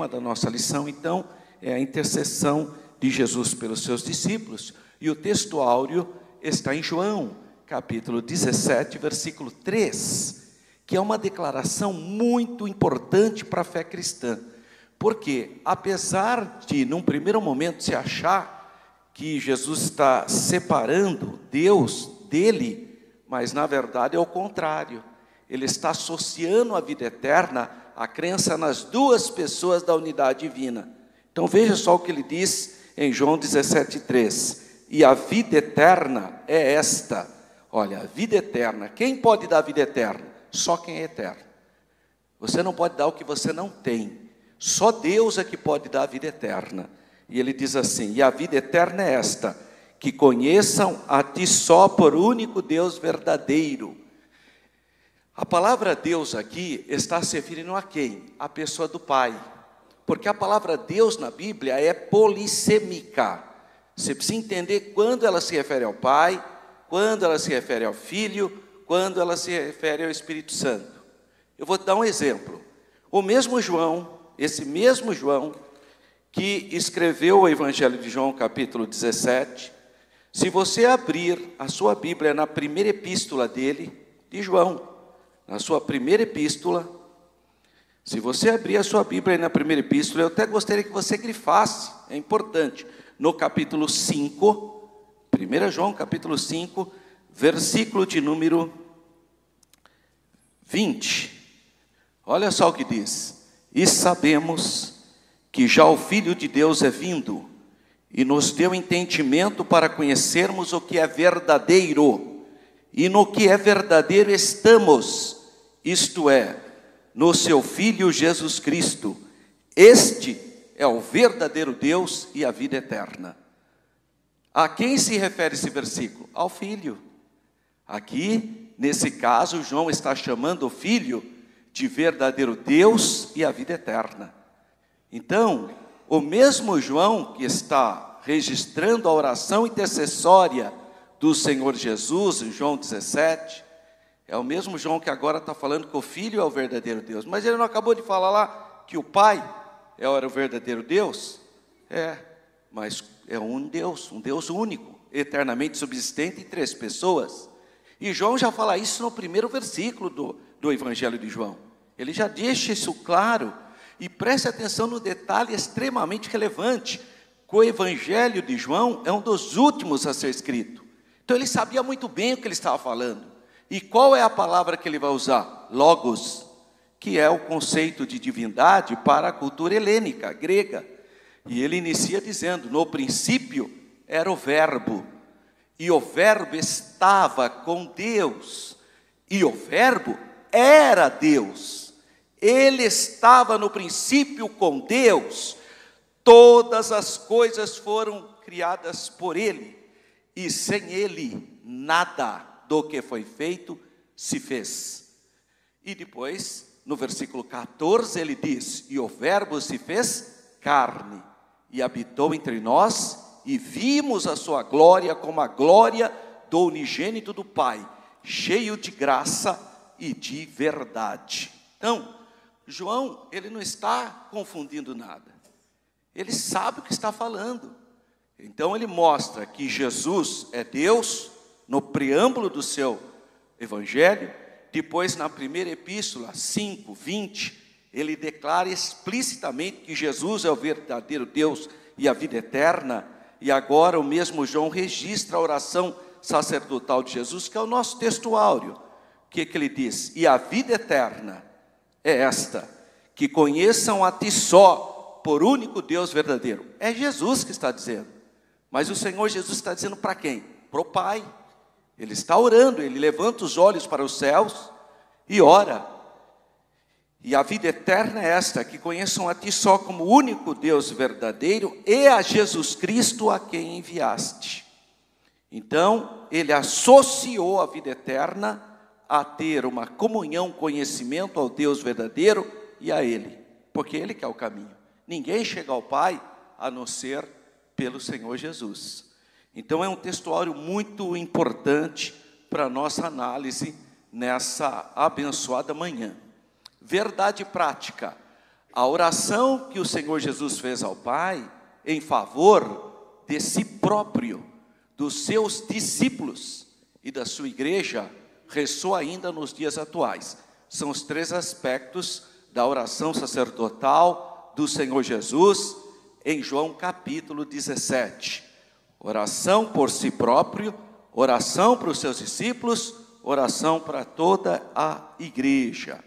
tema da nossa lição, então, é a intercessão de Jesus pelos seus discípulos. E o texto áureo está em João, capítulo 17, versículo 3, que é uma declaração muito importante para a fé cristã. Porque, apesar de, num primeiro momento, se achar que Jesus está separando Deus dele, mas, na verdade, é o contrário. Ele está associando a vida eterna à crença nas duas pessoas da unidade divina. Então, veja só o que ele diz em João 17,3. E a vida eterna é esta. Olha, a vida eterna. Quem pode dar a vida eterna? Só quem é eterno. Você não pode dar o que você não tem. Só Deus é que pode dar a vida eterna. E ele diz assim: e a vida eterna é esta, que conheçam a ti só por único Deus verdadeiro. A palavra Deus aqui está se referindo a quem? A pessoa do Pai. Porque a palavra Deus na Bíblia é polissêmica. Você precisa entender quando ela se refere ao Pai, quando ela se refere ao Filho, quando ela se refere ao Espírito Santo. Eu vou te dar um exemplo. O mesmo João, esse mesmo João, que escreveu o Evangelho de João, capítulo 17, se você abrir a sua Bíblia na primeira epístola dele, de João, na sua primeira epístola, se você abrir a sua Bíblia na primeira epístola, eu até gostaria que você grifasse, é importante, no capítulo 5, 1 João, capítulo 5, versículo de número 20. Olha só o que diz: e sabemos que já o Filho de Deus é vindo, e nos deu entendimento para conhecermos o que é verdadeiro, e no que é verdadeiro estamos, isto é, no seu Filho Jesus Cristo. Este é o verdadeiro Deus e a vida eterna. A quem se refere esse versículo? Ao Filho. Aqui, nesse caso, João está chamando o Filho de verdadeiro Deus e a vida eterna. Então, o mesmo João que está registrando a oração intercessória do Senhor Jesus, em João 17, é o mesmo João que agora está falando que o Filho é o verdadeiro Deus. Mas ele não acabou de falar lá que o Pai era o verdadeiro Deus? É, mas é um Deus único, eternamente subsistente em três pessoas. E João já fala isso no primeiro versículo do Evangelho de João. Ele já deixa isso claro. E preste atenção no detalhe extremamente relevante, que o Evangelho de João é um dos últimos a ser escrito. Então ele sabia muito bem o que ele estava falando. E qual é a palavra que ele vai usar? Logos, que é o conceito de divindade para a cultura helênica, grega. E ele inicia dizendo: no princípio era o verbo, e o verbo estava com Deus, e o verbo era Deus. Ele estava no princípio com Deus. Todas as coisas foram criadas por ele, e sem ele nada do que foi feito se fez. E depois, no versículo 14, ele diz: e o verbo se fez carne, e habitou entre nós, e vimos a sua glória como a glória do unigênito do Pai, cheio de graça e de verdade. Então, João, ele não está confundindo nada. Ele sabe o que está falando. Então ele mostra que Jesus é Deus no preâmbulo do seu Evangelho. Depois, na primeira epístola, 5, 20, ele declara explicitamente que Jesus é o verdadeiro Deus e a vida eterna. E agora o mesmo João registra a oração sacerdotal de Jesus, que é o nosso texto áureo. O que ele diz? E a vida eterna é esta, que conheçam a ti só, por único Deus verdadeiro. É Jesus que está dizendo. Mas o Senhor Jesus está dizendo para quem? Para o Pai. Ele está orando, ele levanta os olhos para os céus e ora. E a vida eterna é esta, que conheçam a ti só como único Deus verdadeiro e a Jesus Cristo a quem enviaste. Então, ele associou a vida eterna a ter uma comunhão, conhecimento ao Deus verdadeiro e a ele, porque ele que é o caminho. Ninguém chega ao Pai a não ser pelo Senhor Jesus. Então é um textuário muito importante para a nossa análise nessa abençoada manhã. Verdade prática: A oração que o Senhor Jesus fez ao Pai em favor de si próprio, dos seus discípulos e da sua igreja, ressoa ainda nos dias atuais. São os 3 aspectos da oração sacerdotal do Senhor Jesus em João capítulo 17. Oração por si próprio, oração para os seus discípulos, oração para toda a igreja.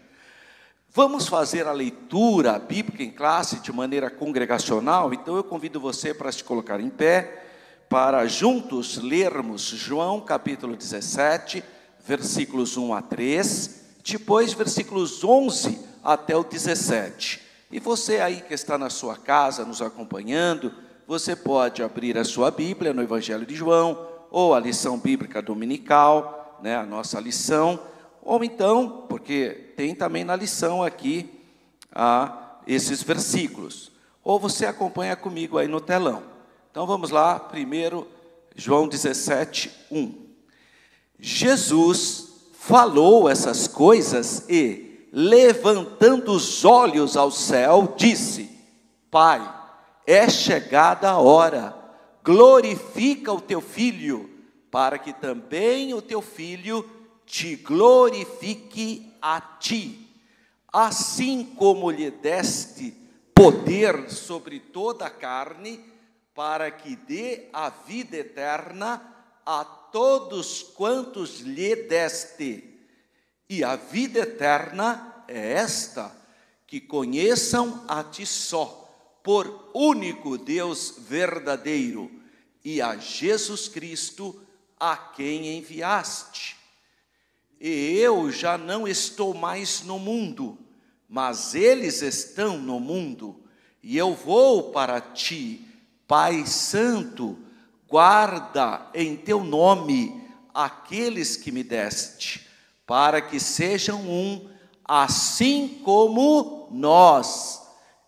Vamos fazer a leitura bíblica em classe de maneira congregacional, então eu convido você para se colocar em pé, para juntos lermos João capítulo 17, versículos 1 a 3, depois versículos 11 até o 17. E você aí que está na sua casa nos acompanhando, você pode abrir a sua Bíblia no Evangelho de João, ou a lição bíblica dominical, a nossa lição, ou então, porque tem também na lição aqui esses versículos, ou você acompanha comigo aí no telão. Então vamos lá, primeiro João 17, 1. Jesus falou essas coisas e, levantando os olhos ao céu, disse: Pai, é chegada a hora, glorifica o teu Filho, para que também o teu Filho te glorifique a ti, assim como lhe deste poder sobre toda a carne, para que dê a vida eterna a todos quantos lhe deste. E a vida eterna é esta, que conheçam a ti só, por único Deus verdadeiro, e a Jesus Cristo, a quem enviaste. E eu já não estou mais no mundo, mas eles estão no mundo, e eu vou para ti. Pai Santo, guarda em teu nome aqueles que me deste, para que sejam um, assim como nós.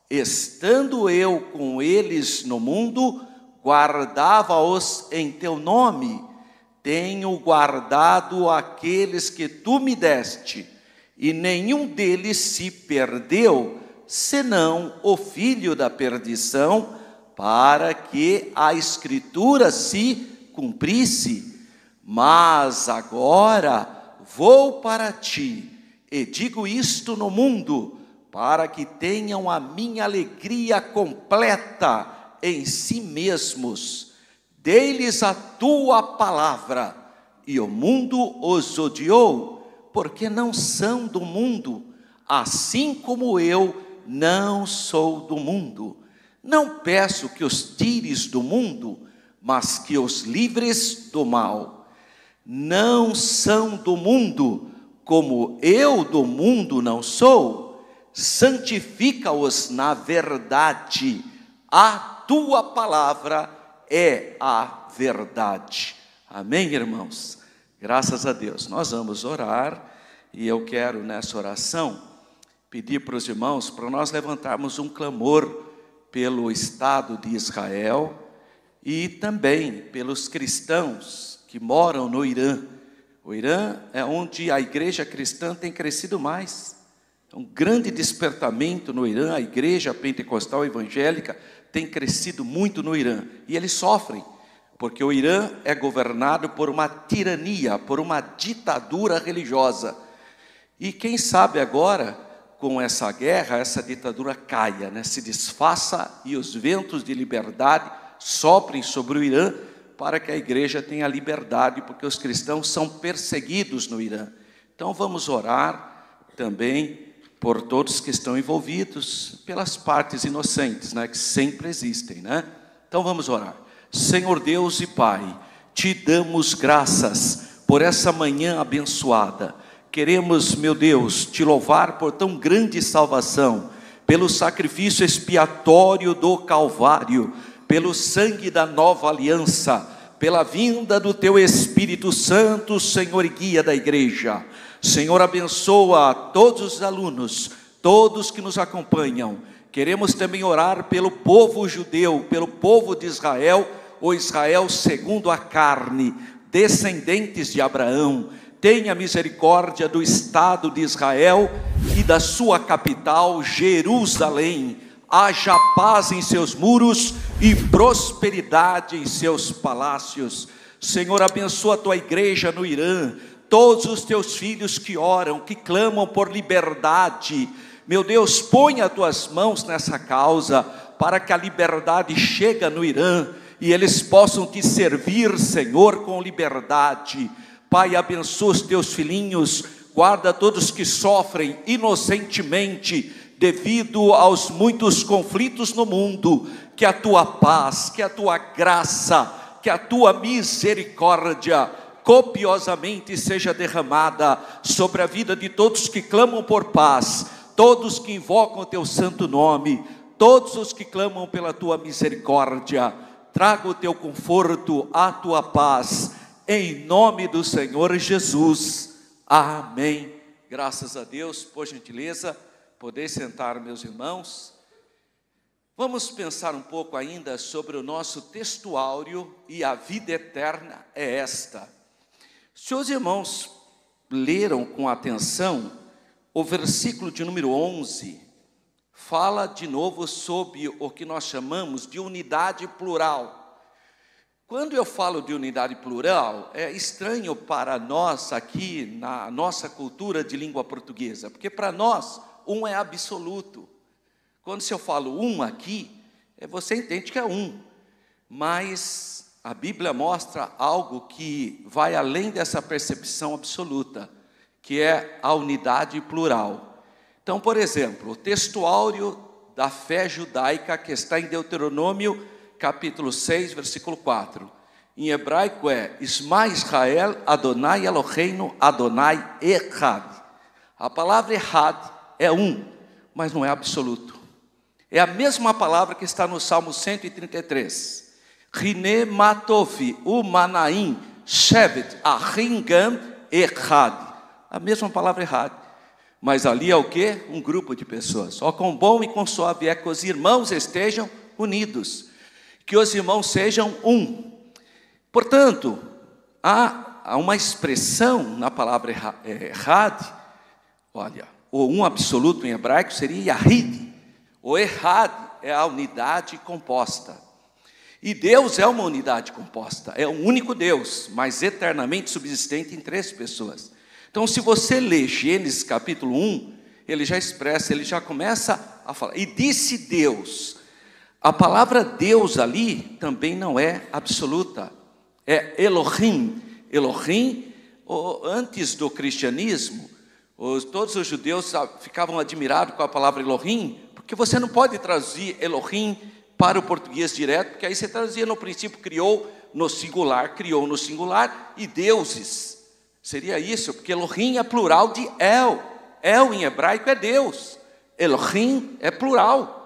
Estando eu com eles no mundo, guardava-os em teu nome. Tenho guardado aqueles que tu me deste, e nenhum deles se perdeu, senão o filho da perdição, para que a Escritura se cumprisse. Mas agora vou para ti, e digo isto no mundo, para que tenham a minha alegria completa em si mesmos. Dei-lhes a tua palavra, e o mundo os odiou, porque não são do mundo, assim como eu não sou do mundo. Não peço que os tires do mundo, mas que os livres do mal. Não são do mundo, como eu do mundo não sou. Santifica-os na verdade. A tua palavra é a verdade. Amém, irmãos? Graças a Deus. Nós vamos orar, e eu quero nessa oração pedir para os irmãos para nós levantarmos um clamor pelo Estado de Israel e também pelos cristãos que moram no Irã. O Irã é onde a igreja cristã tem crescido mais. É um grande despertamento no Irã. A igreja pentecostal evangélica tem crescido muito no Irã. E eles sofrem, porque o Irã é governado por uma tirania, por uma ditadura religiosa. E quem sabe agora, com essa guerra, essa ditadura caia, se desfaça e os ventos de liberdade soprem sobre o Irã, para que a igreja tenha liberdade, porque os cristãos são perseguidos no Irã. Então vamos orar também por todos que estão envolvidos, pelas partes inocentes, que sempre existem, Então vamos orar. Senhor Deus e Pai, te damos graças por essa manhã abençoada. Queremos, meu Deus, te louvar por tão grande salvação, pelo sacrifício expiatório do Calvário, pelo sangue da nova aliança, pela vinda do teu Espírito Santo, Senhor e guia da igreja. Senhor, abençoa todos os alunos, todos que nos acompanham. Queremos também orar pelo povo judeu, pelo povo de Israel, o Israel segundo a carne, descendentes de Abraão. tenha misericórdia do Estado de Israel e da sua capital, Jerusalém. Haja paz em seus muros e prosperidade em seus palácios. Senhor, abençoa a tua igreja no Irã, todos os teus filhos que oram, que clamam por liberdade. Meu Deus, põe as tuas mãos nessa causa, para que a liberdade chegue no Irã, e eles possam te servir, Senhor, com liberdade. Pai, abençoa os teus filhinhos, guarda todos que sofrem inocentemente, devido aos muitos conflitos no mundo. Que a tua paz, que a tua graça, que a tua misericórdia copiosamente seja derramada sobre a vida de todos que clamam por paz, todos que invocam o teu santo nome, todos os que clamam pela tua misericórdia. Traga o teu conforto, a tua paz, em nome do Senhor Jesus. Amém. Graças a Deus. Por gentileza, podeis sentar, meus irmãos. Vamos pensar um pouco ainda sobre o nosso textuário, e a vida eterna é esta. Se os irmãos leram com atenção, o versículo de número 11, fala de novo sobre o que nós chamamos de unidade plural. Quando eu falo de unidade plural, é estranho para nós aqui, na nossa cultura de língua portuguesa, porque para nós, um é absoluto. Quando se eu falo um aqui, você entende que é um, mas a Bíblia mostra algo que vai além dessa percepção absoluta, que é a unidade plural. Então, por exemplo, o textuário da fé judaica, que está em Deuteronômio, capítulo 6, versículo 4. Em hebraico é Shema Israel, Adonai Eloheinu, Adonai Echad. A palavra Echad é um, mas não é absoluto. É a mesma palavra que está no Salmo 133. Rine Matovi, Umanaim, Shevet, Ahingam, Echad. A mesma palavra Echad. Mas ali é o quê? Um grupo de pessoas. Ó, quão bom e quão suave é que os irmãos estejam unidos, que os irmãos sejam um. Portanto, há uma expressão na palavra Echad. Olha, o um absoluto em hebraico seria Yahid. O Echad é a unidade composta. E Deus é uma unidade composta. É um único Deus, mas eternamente subsistente em três pessoas. Então, se você lê Gênesis capítulo 1, ele já expressa, ele já começa a falar. E disse Deus. A palavra Deus ali também não é absoluta. É Elohim. Elohim, antes do cristianismo, todos os judeus ficavam admirados com a palavra Elohim, porque você não pode traduzir Elohim para o português direto, porque aí você traduzia no princípio, criou no singular, e deuses. Seria isso, porque Elohim é plural de El. El em hebraico é Deus. Elohim é plural.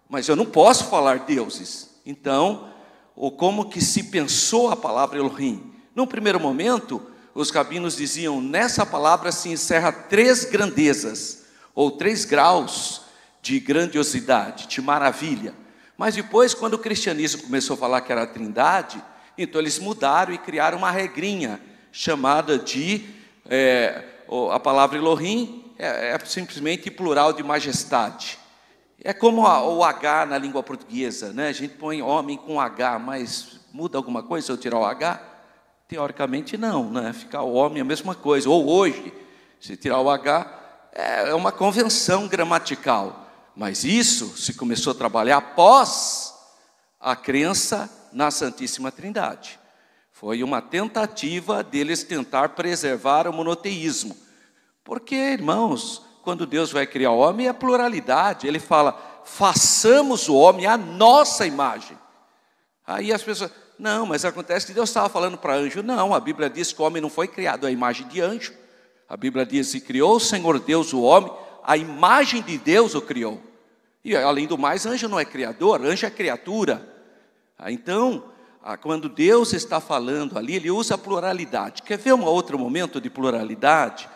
Mas eu não posso falar deuses. Então, ou como que se pensou a palavra Elohim? Num primeiro momento, os rabinos diziam, nessa palavra se encerra três grandezas, ou 3 graus de grandiosidade, de maravilha. Mas depois, quando o cristianismo começou a falar que era a trindade, então eles mudaram e criaram uma regrinha, chamada de, a palavra Elohim é simplesmente plural de majestade. É como o H na língua portuguesa, né? A gente põe homem com H, mas muda alguma coisa se eu tirar o H? Teoricamente não, né? Ficar o homem é a mesma coisa. Ou hoje, se tirar o H, é uma convenção gramatical. Mas isso se começou a trabalhar após a crença na Santíssima Trindade. Foi uma tentativa deles tentar preservar o monoteísmo. Porque, irmãos, quando Deus vai criar o homem, é pluralidade. Ele fala, façamos o homem à nossa imagem. Aí as pessoas, não, mas acontece que Deus estava falando para anjo. Não, a Bíblia diz que o homem não foi criado à imagem de anjo. A Bíblia diz que criou o Senhor Deus o homem, a imagem de Deus o criou. E além do mais, anjo não é criador, anjo é criatura. Então, quando Deus está falando ali, ele usa a pluralidade. Quer ver um outro momento de pluralidade?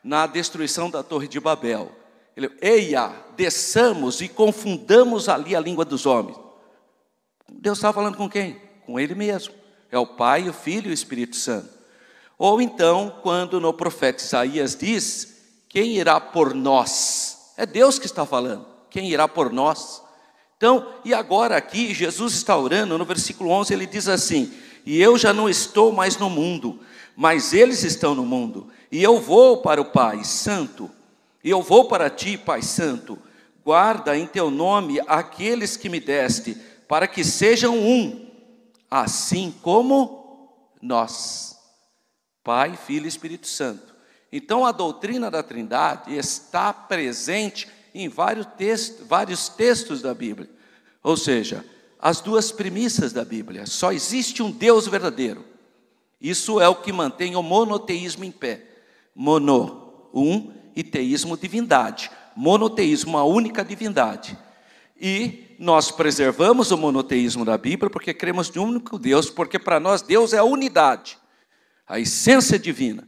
Na destruição da Torre de Babel. Eia, desçamos e confundamos ali a língua dos homens. Deus estava falando com quem? Com ele mesmo. É o Pai, o Filho e o Espírito Santo. Ou então, quando no profeta Isaías diz, quem irá por nós? É Deus que está falando, quem irá por nós? Então, e agora aqui, Jesus está orando, no versículo 11 ele diz assim, e eu já não estou mais no mundo, mas eles estão no mundo, e eu vou para o Pai Santo, e eu vou para ti, Pai Santo, guarda em teu nome aqueles que me deste, para que sejam um, assim como nós, Pai, Filho e Espírito Santo. Então a doutrina da Trindade está presente em vários textos da Bíblia. Ou seja, as duas premissas da Bíblia. Só existe um Deus verdadeiro. Isso é o que mantém o monoteísmo em pé. Mono, um, e teísmo, divindade. Monoteísmo, uma única divindade. E nós preservamos o monoteísmo da Bíblia porque cremos em um único Deus, porque para nós Deus é a unidade, a essência divina,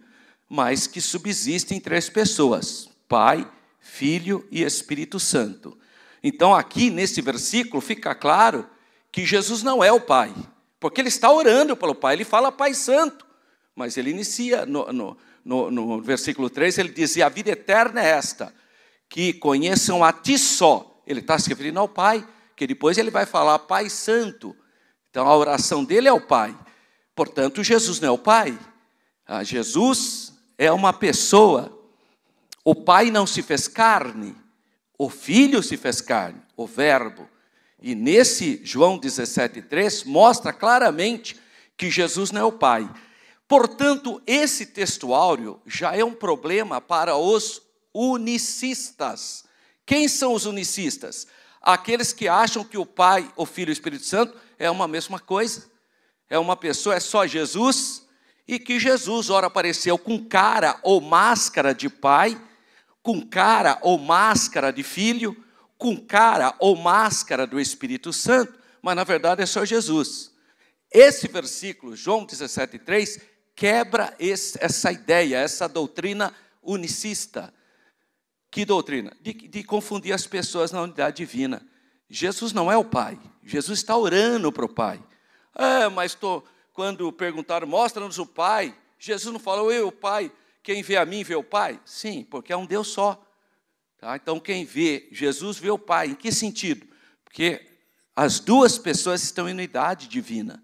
mas que subsiste em três pessoas, Pai, Filho e Espírito Santo. Então aqui nesse versículo fica claro que Jesus não é o Pai, porque ele está orando pelo Pai, ele fala Pai Santo, mas ele inicia no versículo 3, ele diz, e a vida eterna é esta, que conheçam a ti só. Ele está se referindo ao Pai, que depois ele vai falar Pai Santo. Então a oração dele é o Pai. Portanto, Jesus não é o Pai. Jesus é uma pessoa. O Pai não se fez carne, o Filho se fez carne, o Verbo. E nesse João 17,3 mostra claramente que Jesus não é o Pai. Portanto, esse textuário já é um problema para os unicistas. Quem são os unicistas? Aqueles que acham que o Pai, o Filho e o Espírito Santo é uma mesma coisa. É uma pessoa, é só Jesus, e que Jesus ora apareceu com cara ou máscara de Pai, com cara ou máscara de Filho, com cara ou máscara do Espírito Santo, mas na verdade é só Jesus. Esse versículo, João 17,3, quebra essa ideia, essa doutrina unicista. Que doutrina? De confundir as pessoas na unidade divina. Jesus não é o Pai, Jesus está orando para o Pai. Mas quando perguntaram, mostra-nos o Pai, Jesus não falou, eu, o Pai, quem vê a mim vê o Pai? Sim, porque é um Deus só. Tá? Então quem vê Jesus vê o Pai. Em que sentido? Porque as duas pessoas estão em unidade divina,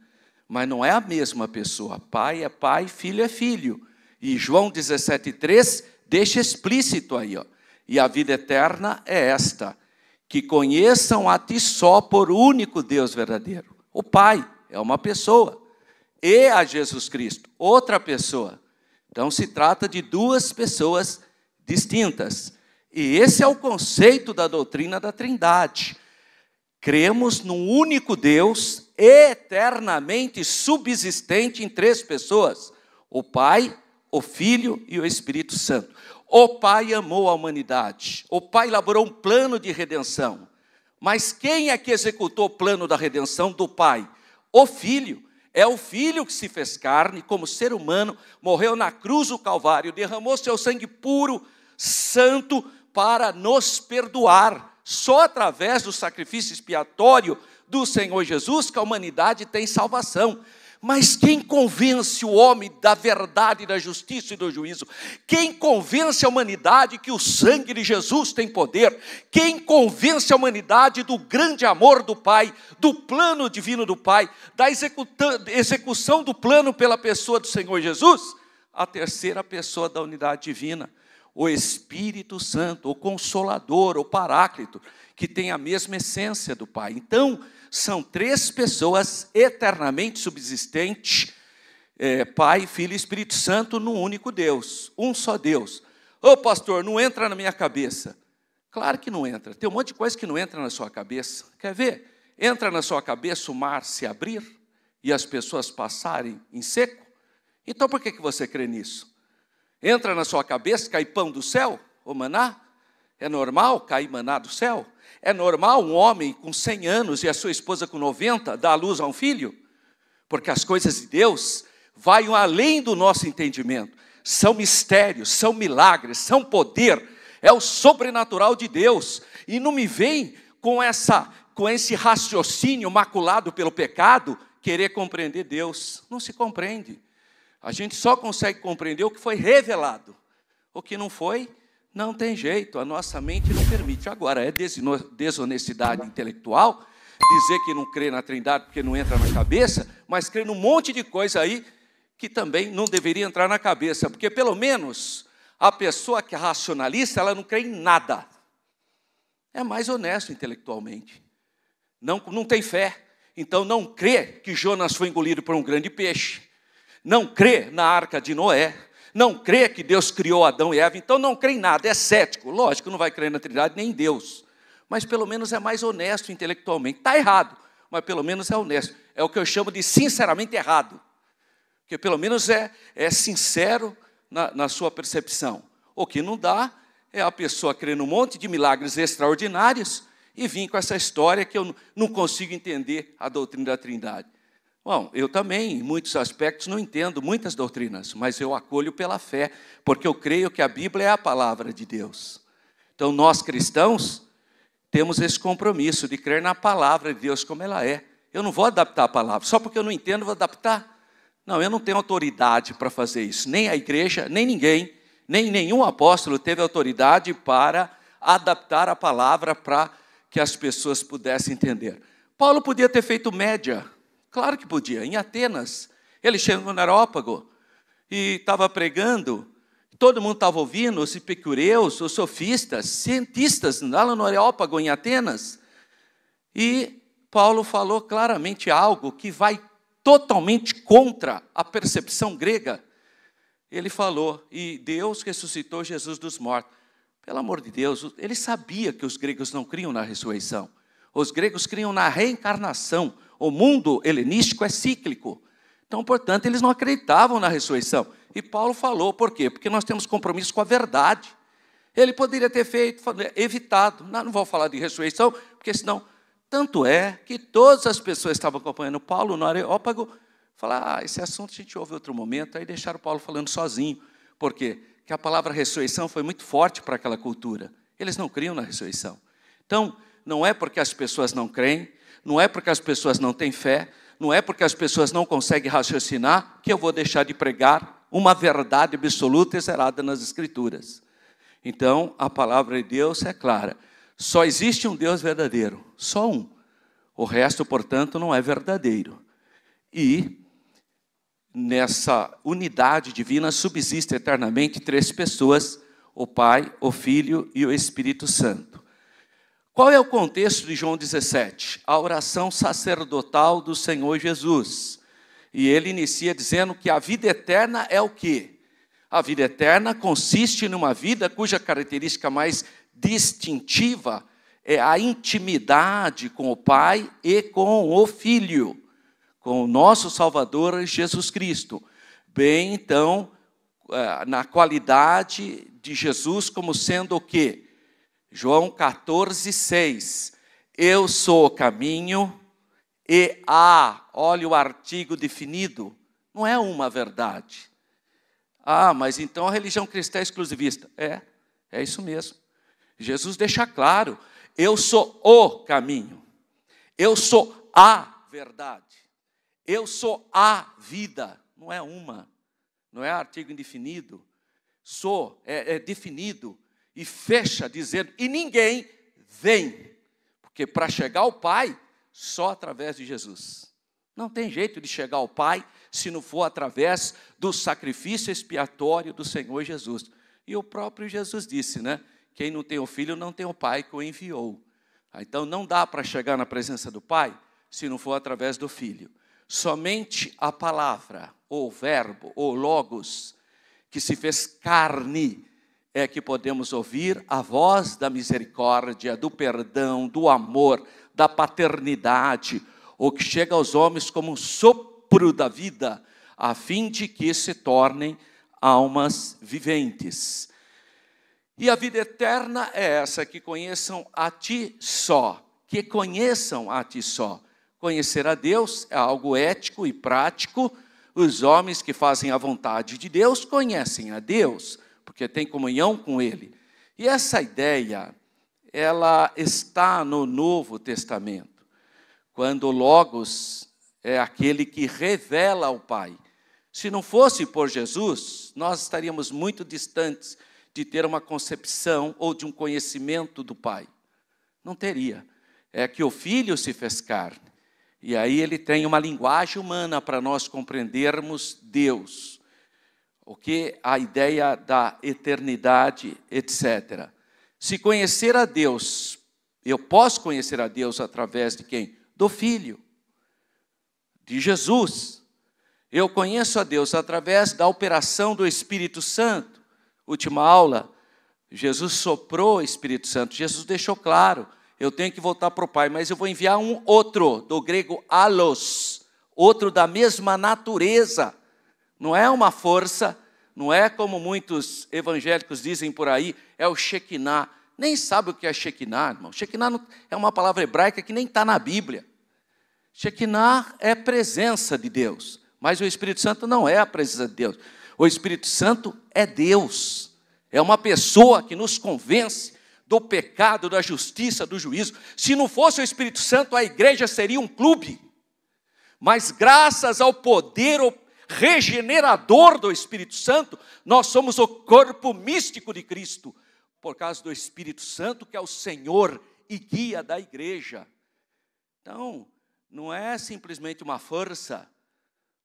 mas não é a mesma pessoa. Pai é Pai, Filho é Filho. E João 17,3 deixa explícito aí, ó. E a vida eterna é esta, que conheçam a ti só por único Deus verdadeiro. O Pai é uma pessoa, e a Jesus Cristo, outra pessoa. Então se trata de duas pessoas distintas. E esse é o conceito da doutrina da Trindade. Cremos num único Deus, eternamente subsistente em três pessoas: o Pai, o Filho e o Espírito Santo. O Pai amou a humanidade, o Pai elaborou um plano de redenção. Mas quem é que executou o plano da redenção do Pai? O Filho. É o Filho que se fez carne, como ser humano, morreu na cruz do Calvário, derramou seu sangue puro, santo, para nos perdoar. Só através do sacrifício expiatório do Senhor Jesus que a humanidade tem salvação. Mas quem convence o homem da verdade, da justiça e do juízo? Quem convence a humanidade que o sangue de Jesus tem poder? Quem convence a humanidade do grande amor do Pai, do plano divino do Pai, da execução do plano pela pessoa do Senhor Jesus? A terceira pessoa da unidade divina, o Espírito Santo, o Consolador, o Paráclito, que tem a mesma essência do Pai. Então, são três pessoas eternamente subsistentes, Pai, Filho e Espírito Santo, num único Deus, um só Deus. Ô pastor, não entra na minha cabeça. Claro que não entra, tem um monte de coisa que não entra na sua cabeça. Quer ver? Entra na sua cabeça o mar se abrir e as pessoas passarem em seco? Então por que você crê nisso? Entra na sua cabeça cair pão do céu, ou maná? É normal cair maná do céu? É normal um homem com 100 anos e a sua esposa com 90 dar à luz a um filho? Porque as coisas de Deus vão além do nosso entendimento. São mistérios, são milagres, são poder. É o sobrenatural de Deus. E não me vem com esse raciocínio maculado pelo pecado querer compreender Deus. Não se compreende. A gente só consegue compreender o que foi revelado. O que não foi, não tem jeito, a nossa mente não permite. Agora, é desonestidade intelectual dizer que não crê na Trindade porque não entra na cabeça, mas crê num monte de coisa aí que também não deveria entrar na cabeça, porque pelo menos a pessoa que é racionalista, ela não crê em nada. É mais honesto intelectualmente. Não tem fé. Então não crê que Jonas foi engolido por um grande peixe. Não crê na arca de Noé. Não crê que Deus criou Adão e Eva. Então não crê em nada, é cético. Lógico, não vai crer na Trindade nem em Deus. Mas pelo menos é mais honesto intelectualmente. Está errado, mas pelo menos é honesto. É o que eu chamo de sinceramente errado. Porque pelo menos é sincero na sua percepção. O que não dá é a pessoa crer num monte de milagres extraordinários e vir com essa história que eu não consigo entender a doutrina da Trindade. Bom, eu também, em muitos aspectos, não entendo muitas doutrinas, mas eu acolho pela fé, porque eu creio que a Bíblia é a palavra de Deus. Então, nós cristãos temos esse compromisso de crer na palavra de Deus como ela é. Eu não vou adaptar a palavra, só porque eu não entendo, vou adaptar. Não, eu não tenho autoridade para fazer isso. Nem a igreja, nem ninguém, nem nenhum apóstolo teve autoridade para adaptar a palavra para que as pessoas pudessem entender. Paulo podia ter feito média, claro que podia. Em Atenas, ele chegou no Areópago e estava pregando, todo mundo estava ouvindo, os epicureus, os sofistas, cientistas, lá no Areópago, em Atenas. E Paulo falou claramente algo que vai totalmente contra a percepção grega. Ele falou, e Deus ressuscitou Jesus dos mortos. Pelo amor de Deus, ele sabia que os gregos não criam na ressurreição. Os gregos criam na reencarnação. O mundo helenístico é cíclico. Então, portanto, eles não acreditavam na ressurreição. E Paulo falou, por quê? Porque nós temos compromisso com a verdade. Ele poderia ter evitado. Não vou falar de ressurreição, porque senão... Tanto é que todas as pessoas que estavam acompanhando Paulo no Areópago falaram, esse assunto a gente ouve em outro momento, aí deixaram Paulo falando sozinho. Por quê? Porque a palavra ressurreição foi muito forte para aquela cultura. Eles não criam na ressurreição. Então, não é porque as pessoas não creem, não é porque as pessoas não têm fé, não é porque as pessoas não conseguem raciocinar que eu vou deixar de pregar uma verdade absoluta e zerada nas Escrituras. Então, a palavra de Deus é clara. Só existe um Deus verdadeiro, só um. O resto, portanto, não é verdadeiro. E nessa unidade divina subsistem eternamente três pessoas, o Pai, o Filho e o Espírito Santo. Qual é o contexto de João 17? A oração sacerdotal do Senhor Jesus. E ele inicia dizendo que a vida eterna é o quê? A vida eterna consiste numa vida cuja característica mais distintiva é a intimidade com o Pai e com o Filho, com o nosso Salvador Jesus Cristo. Bem, então, na qualidade de Jesus como sendo o quê? João 14:6. Eu sou o caminho e olha o artigo definido, não é uma verdade. Mas então a religião cristã é exclusivista. É isso mesmo. Jesus deixa claro, eu sou o caminho, eu sou a verdade, eu sou a vida, não é uma, não é artigo indefinido, é definido e fecha dizendo, e ninguém vem, porque para chegar ao Pai, só através de Jesus. Não tem jeito de chegar ao Pai se não for através do sacrifício expiatório do Senhor Jesus. E o próprio Jesus disse, né? Quem não tem o Filho não tem o Pai que o enviou. Então não dá para chegar na presença do Pai se não for através do Filho. Somente a palavra, ou verbo, ou logos, que se fez carne, é que podemos ouvir a voz da misericórdia, do perdão, do amor, da paternidade, o que chega aos homens como um sopro da vida, a fim de que se tornem almas viventes. E a vida eterna é essa, que conheçam a ti só, que conheçam a ti só. Conhecer a Deus é algo ético e prático. Os homens que fazem a vontade de Deus conhecem a Deus, porque têm comunhão com Ele. E essa ideia, ela está no Novo Testamento, quando o Logos é aquele que revela ao Pai. Se não fosse por Jesus, nós estaríamos muito distantes de ter uma concepção ou de um conhecimento do Pai. Não teria. É que o Filho se fez carne. E aí ele tem uma linguagem humana para nós compreendermos Deus. O que a ideia da eternidade, etc. Se conhecer a Deus, eu posso conhecer a Deus através de quem? Do Filho, de Jesus. Eu conheço a Deus através da operação do Espírito Santo. Última aula, Jesus soprou o Espírito Santo. Jesus deixou claro, eu tenho que voltar para o Pai, mas eu vou enviar um outro, do grego allos, outro da mesma natureza. Não é uma força, não é como muitos evangélicos dizem por aí, é o Shekinah. Nem sabe o que é Shekinah, irmão. Shekinah é uma palavra hebraica que nem está na Bíblia. Shekinah é presença de Deus, mas o Espírito Santo não é a presença de Deus. O Espírito Santo é Deus. É uma pessoa que nos convence do pecado, da justiça, do juízo. Se não fosse o Espírito Santo, a igreja seria um clube. Mas graças ao poder regenerador do Espírito Santo, nós somos o corpo místico de Cristo, por causa do Espírito Santo, que é o Senhor e guia da igreja. Então, não é simplesmente uma força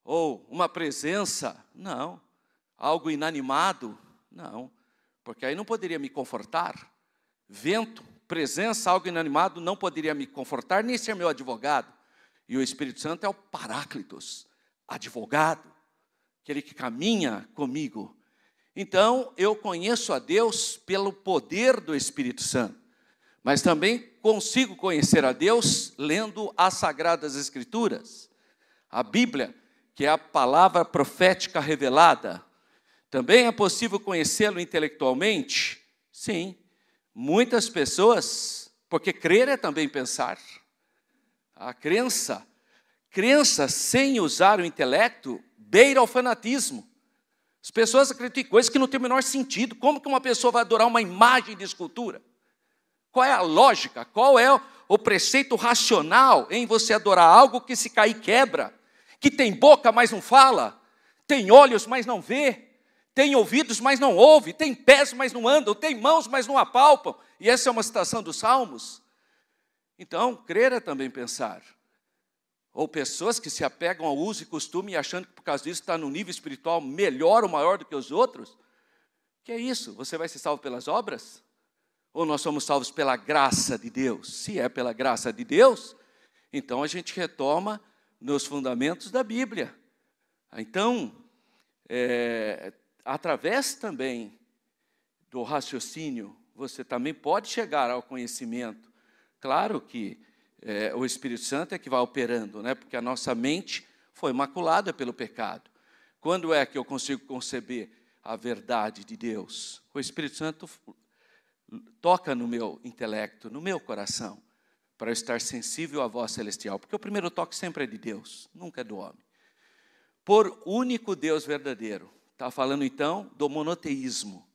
ou uma presença, não. Algo inanimado, não. Porque aí não poderia me confortar. Vento, presença, algo inanimado, não poderia me confortar, nem ser meu advogado. E o Espírito Santo é o Paráclitos, advogado, aquele que caminha comigo. Então, eu conheço a Deus pelo poder do Espírito Santo, mas também consigo conhecer a Deus lendo as Sagradas Escrituras, a Bíblia, que é a palavra profética revelada. Também é possível conhecê-lo intelectualmente? Sim. Muitas pessoas, porque crer é também pensar. A crença sem usar o intelecto, beira ao fanatismo. As pessoas acreditam em coisas que não têm o menor sentido. Como que uma pessoa vai adorar uma imagem de escultura? Qual é a lógica? Qual é o preceito racional em você adorar algo que se cair quebra? Que tem boca, mas não fala? Tem olhos, mas não vê? Tem ouvidos, mas não ouve? Tem pés, mas não andam? Tem mãos, mas não apalpam? E essa é uma citação dos Salmos. Então, crer é também pensar. Ou pessoas que se apegam ao uso e costume achando que por causa disso está no nível espiritual melhor ou maior do que os outros. Que é isso? Você vai ser salvo pelas obras? Ou nós somos salvos pela graça de Deus? Se é pela graça de Deus, então a gente retoma nos fundamentos da Bíblia. Então, através também do raciocínio, você também pode chegar ao conhecimento. Claro que o Espírito Santo é que vai operando, né? Porque a nossa mente foi maculada pelo pecado. Quando é que eu consigo conceber a verdade de Deus? O Espírito Santo toca no meu intelecto, no meu coração, para eu estar sensível à voz celestial. Porque o primeiro toque sempre é de Deus, nunca é do homem. Por único Deus verdadeiro. Está falando então do monoteísmo.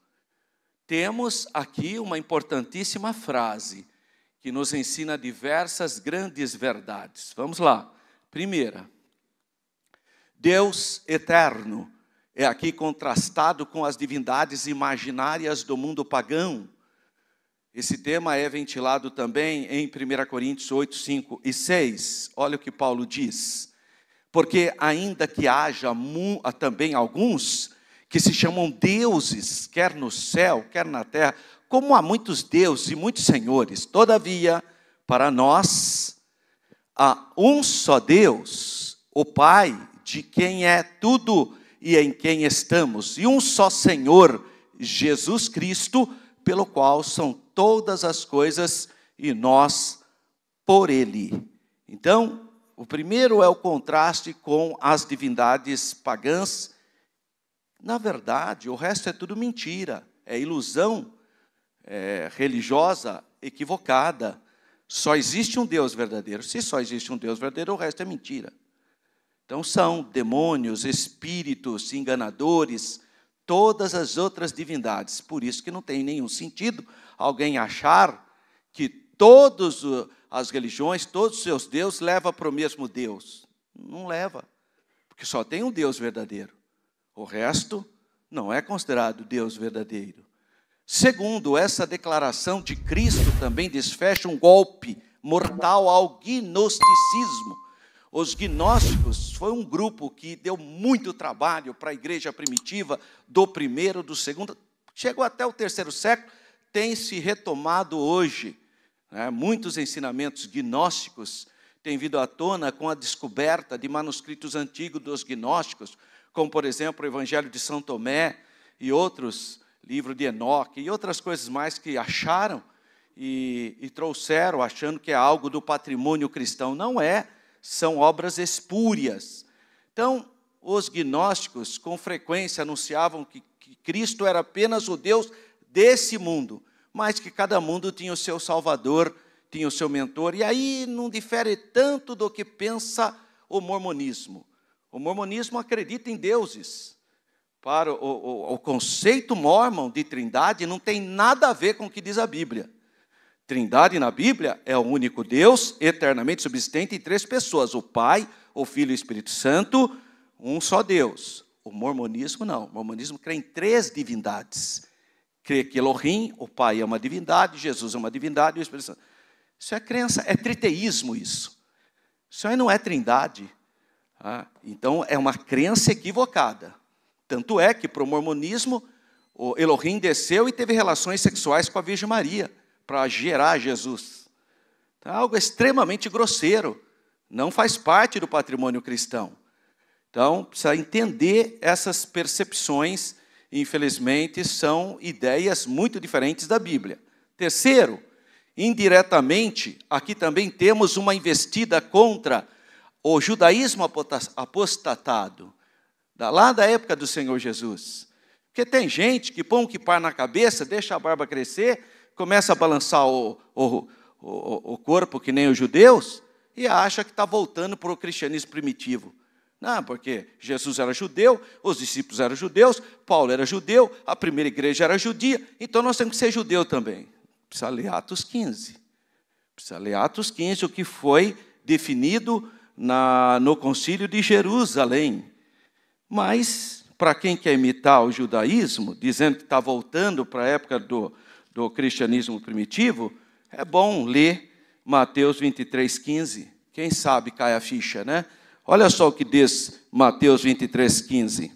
Temos aqui uma importantíssima frase que nos ensina diversas grandes verdades. Vamos lá. Primeira, Deus eterno é aqui contrastado com as divindades imaginárias do mundo pagão. Esse tema é ventilado também em 1 Coríntios 8, 5 e 6. Olha o que Paulo diz. Porque ainda que haja também alguns que se chamam deuses, quer no céu, quer na terra, como há muitos deuses e muitos senhores, todavia, para nós, há um só Deus, o Pai, de quem é tudo e em quem estamos, e um só Senhor, Jesus Cristo, pelo qual são todas as coisas e nós por Ele. Então, o primeiro é o contraste com as divindades pagãs. Na verdade, o resto é tudo mentira, é ilusão religiosa equivocada. Só existe um Deus verdadeiro. Se só existe um Deus verdadeiro, o resto é mentira. Então são demônios, espíritos enganadores, todas as outras divindades. Por isso que não tem nenhum sentido alguém achar que todas as religiões, todos os seus deuses levam para o mesmo Deus. Não leva, porque só tem um Deus verdadeiro. O resto não é considerado Deus verdadeiro. Segundo, essa declaração de Cristo também desfecha um golpe mortal ao gnosticismo. Os gnósticos foi um grupo que deu muito trabalho para a igreja primitiva, do primeiro, do segundo, chegou até o terceiro século, tem se retomado hoje. Muitos ensinamentos gnósticos têm vindo à tona com a descoberta de manuscritos antigos dos gnósticos, como, por exemplo, o Evangelho de São Tomé e outros, livro de Enoque e outras coisas mais que acharam e trouxeram, achando que é algo do patrimônio cristão. Não é, são obras espúrias. Então, os gnósticos, com frequência, anunciavam que Cristo era apenas o Deus desse mundo, mas que cada mundo tinha o seu Salvador, tinha o seu mentor, e aí não difere tanto do que pensa o mormonismo. O mormonismo acredita em deuses. Para o conceito mórmon de trindade não tem nada a ver com o que diz a Bíblia. Trindade na Bíblia é o único Deus, eternamente subsistente em 3 pessoas, o Pai, o Filho e o Espírito Santo, um só Deus. O mormonismo não, o mormonismo crê em 3 divindades. Crê que Elohim, o Pai é uma divindade, Jesus é uma divindade e o Espírito Santo. Isso é crença, é triteísmo isso. Isso aí não é trindade. Então é uma crença equivocada. Tanto é que para o mormonismo, o Elohim desceu e teve relações sexuais com a Virgem Maria, para gerar Jesus. Então, é algo extremamente grosseiro, não faz parte do patrimônio cristão. Então, precisa entender essas percepções, infelizmente, são ideias muito diferentes da Bíblia. Terceiro, indiretamente, aqui também temos uma investida contra o judaísmo apostatado, lá da época do Senhor Jesus. Porque tem gente que põe um quipar na cabeça, deixa a barba crescer, começa a balançar o corpo que nem os judeus e acha que está voltando para o cristianismo primitivo. Não, porque Jesus era judeu, os discípulos eram judeus, Paulo era judeu, a primeira igreja era judia, então nós temos que ser judeu também. Precisa ler Atos 15. Precisa ler Atos 15, o que foi definido no concílio de Jerusalém. Mas, para quem quer imitar o judaísmo, dizendo que está voltando para a época do cristianismo primitivo, é bom ler Mateus 23:15. Quem sabe cai a ficha, né? Olha só o que diz Mateus 23:15.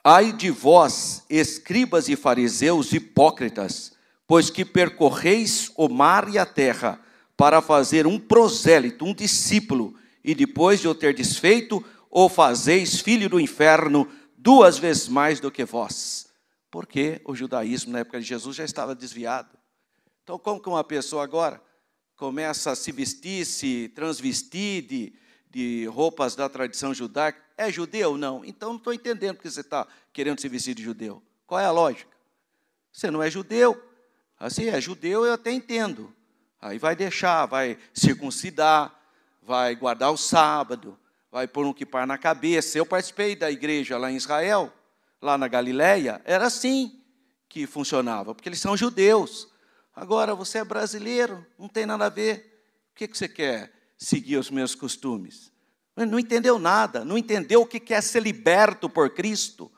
Ai de vós, escribas e fariseus hipócritas, pois que percorreis o mar e a terra, para fazer um prosélito, um discípulo, e depois de o ter desfeito, o fazeis filho do inferno 2 vezes mais do que vós. Porque o judaísmo, na época de Jesus, já estava desviado. Então, como que uma pessoa agora começa a se vestir, se transvestir de roupas da tradição judaica? É judeu? Não. Então, não estou entendendo porque você está querendo se vestir de judeu. Qual é a lógica? Você não é judeu. Assim, é judeu, eu até entendo. Aí vai deixar, vai circuncidar, vai guardar o sábado, vai pôr um quipar na cabeça. Eu participei da igreja lá em Israel, lá na Galileia, era assim que funcionava, porque eles são judeus. Agora, você é brasileiro, não tem nada a ver. Por que você quer seguir os meus costumes? Não entendeu nada, não entendeu o que é ser liberto por Cristo.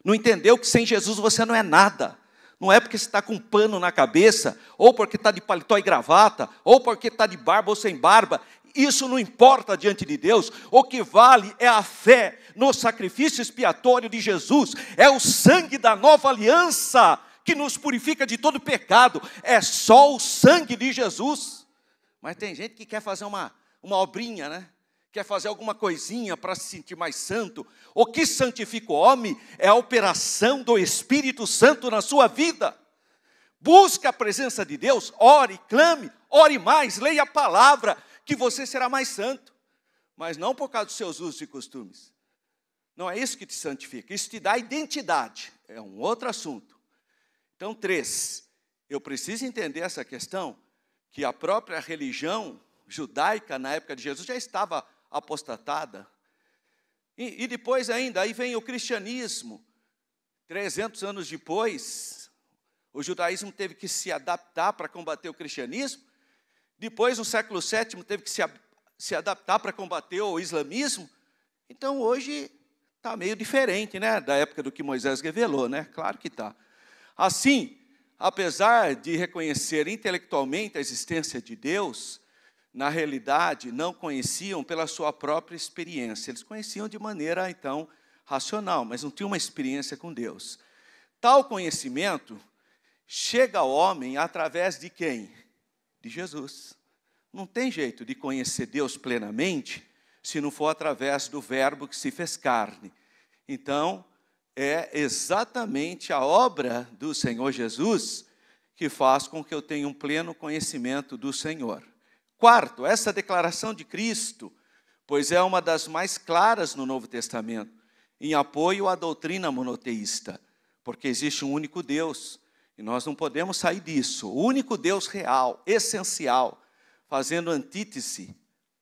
Não entendeu que sem Jesus você não é nada. Não é porque você está com um pano na cabeça, ou porque está de paletó e gravata, ou porque está de barba ou sem barba. Isso não importa diante de Deus. O que vale é a fé no sacrifício expiatório de Jesus. É o sangue da nova aliança que nos purifica de todo pecado. É só o sangue de Jesus. Mas tem gente que quer fazer uma obrinha, né? Quer fazer alguma coisinha para se sentir mais santo. O que santifica o homem é a operação do Espírito Santo na sua vida. Busque a presença de Deus, ore, clame, ore mais, leia a palavra, que você será mais santo. Mas não por causa dos seus usos e costumes. Não é isso que te santifica, isso te dá identidade. É um outro assunto. Então, 3, eu preciso entender essa questão, que a própria religião judaica, na época de Jesus, já estava apostatada. E depois ainda, aí vem o cristianismo. 300 anos depois, o judaísmo teve que se adaptar para combater o cristianismo. Depois, no século VII, teve que se adaptar para combater o islamismo. Então, hoje, está meio diferente, né, da época do que Moisés revelou, né? Claro que está. Assim, apesar de reconhecer intelectualmente a existência de Deus, na realidade não conheciam pela sua própria experiência. Eles conheciam de maneira, então, racional, mas não tinham uma experiência com Deus. Tal conhecimento chega ao homem através de quem? De Jesus. Não tem jeito de conhecer Deus plenamente se não for através do Verbo que se fez carne. Então, é exatamente a obra do Senhor Jesus que faz com que eu tenha um pleno conhecimento do Senhor. Quarto, essa declaração de Cristo, pois é uma das mais claras no Novo Testamento, em apoio à doutrina monoteísta, porque existe um único Deus, e nós não podemos sair disso. O único Deus real, essencial, fazendo antítese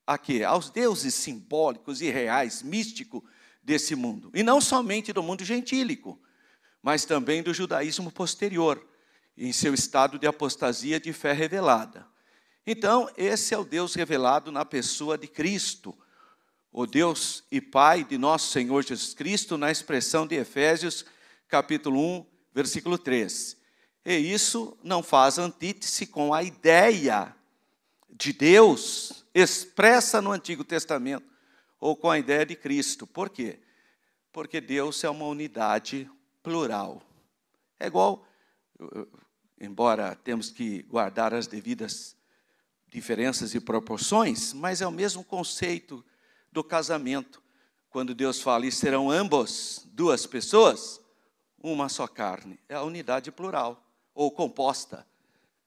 a quê? Aos deuses simbólicos e reais, místicos desse mundo. E não somente do mundo gentílico, mas também do judaísmo posterior, em seu estado de apostasia de fé revelada. Então, esse é o Deus revelado na pessoa de Cristo, o Deus e Pai de nosso Senhor Jesus Cristo, na expressão de Efésios, capítulo 1, versículo 3. E isso não faz antítese com a ideia de Deus expressa no Antigo Testamento, ou com a ideia de Cristo. Por quê? Porque Deus é uma unidade plural. É igual, embora temos que guardar as devidas diferenças e proporções, mas é o mesmo conceito do casamento. Quando Deus fala, e serão ambos, duas pessoas, uma só carne. É a unidade plural, ou composta.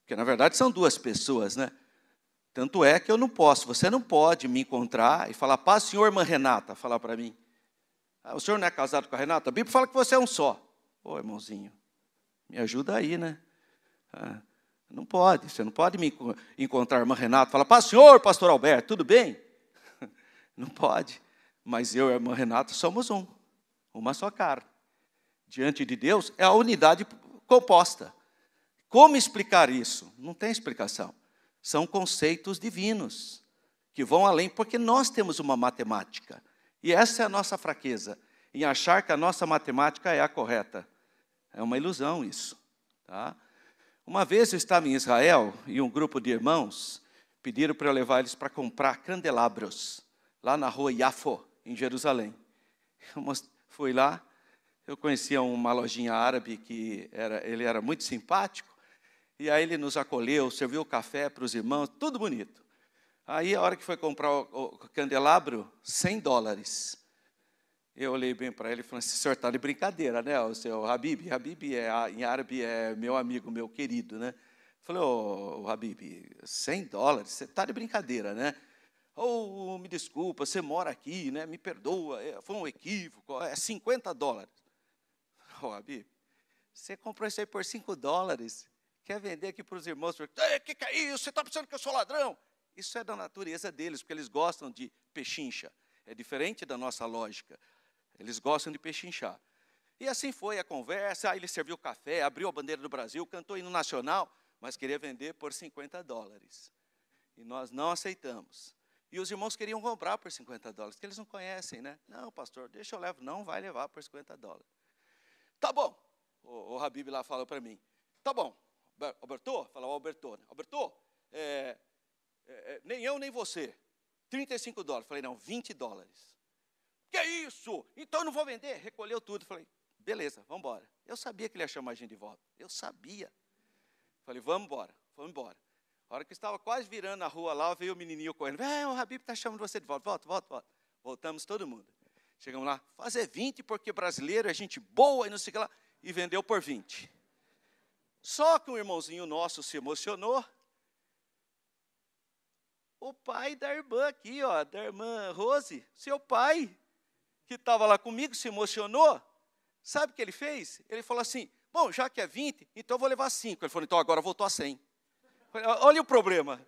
Porque, na verdade, são duas pessoas, né? Tanto é que eu não posso, você não pode me encontrar e falar, paz, senhor, irmã Renata, falar para mim. O senhor não é casado com a Renata? A Bíblia fala que você é um só. Ô, irmãozinho, me ajuda aí, né? Não pode, você não pode me encontrar a irmã Renata e falar, paz, senhor, pastor Alberto, tudo bem? Não pode. Mas eu e a irmã Renata somos uma só carne. Diante de Deus é a unidade composta. Como explicar isso? Não tem explicação. São conceitos divinos, que vão além, porque nós temos uma matemática. E essa é a nossa fraqueza, em achar que a nossa matemática é a correta. É uma ilusão isso. Tá? Uma vez eu estava em Israel, e um grupo de irmãos pediram para eu levar eles para comprar candelabros, lá na rua Yafo, em Jerusalém. Eu fui lá, eu conhecia uma lojinha árabe, que ele era muito simpático, e aí ele nos acolheu, serviu café para os irmãos, tudo bonito. Aí, a hora que foi comprar o candelabro, $100. Eu olhei bem para ele e falei, esse senhor está de brincadeira, né? O seu Habib. Habib, em árabe, é meu amigo, meu querido, né? Falei, ô Habib, $100? Você está de brincadeira, né? Me desculpa, você mora aqui, né? Me perdoa, foi um equívoco, é $50. Habib, você comprou isso aí por $5, quer vender aqui para os irmãos, que é isso? Você está pensando que eu sou ladrão? Isso é da natureza deles, porque eles gostam de pechincha. É diferente da nossa lógica. Eles gostam de pechinchar. E assim foi a conversa, aí ele serviu café, abriu a bandeira do Brasil, cantou hino nacional, mas queria vender por $50. E nós não aceitamos. E os irmãos queriam comprar por $50, que eles não conhecem, né? Não, pastor, deixa eu levar. Não vai levar por $50. Tá bom. O Habib lá falou para mim. Tá bom. Alberto, falou Alberto. Alberto, nem eu nem você. $35. Falei, não, $20. Que é isso? Então eu não vou vender. Recolheu tudo. Falei, beleza, vamos embora. Eu sabia que ele ia chamar a gente de volta. Eu sabia. Falei, vamos embora, vamos embora. A hora que estava quase virando a rua lá, veio o menininho correndo. O Habib está chamando você de volta. Volta. Voltamos todo mundo. Chegamos lá, fazer 20 porque brasileiro é gente boa e não sei o que lá. E vendeu por 20. Só que um irmãozinho nosso se emocionou. O pai da irmã aqui, ó, da irmã Rose, seu pai, que estava lá comigo, se emocionou. Sabe o que ele fez? Ele falou assim, bom, já que é 20, então eu vou levar 5. Ele falou, então agora voltou a 100. Falei, olha o problema.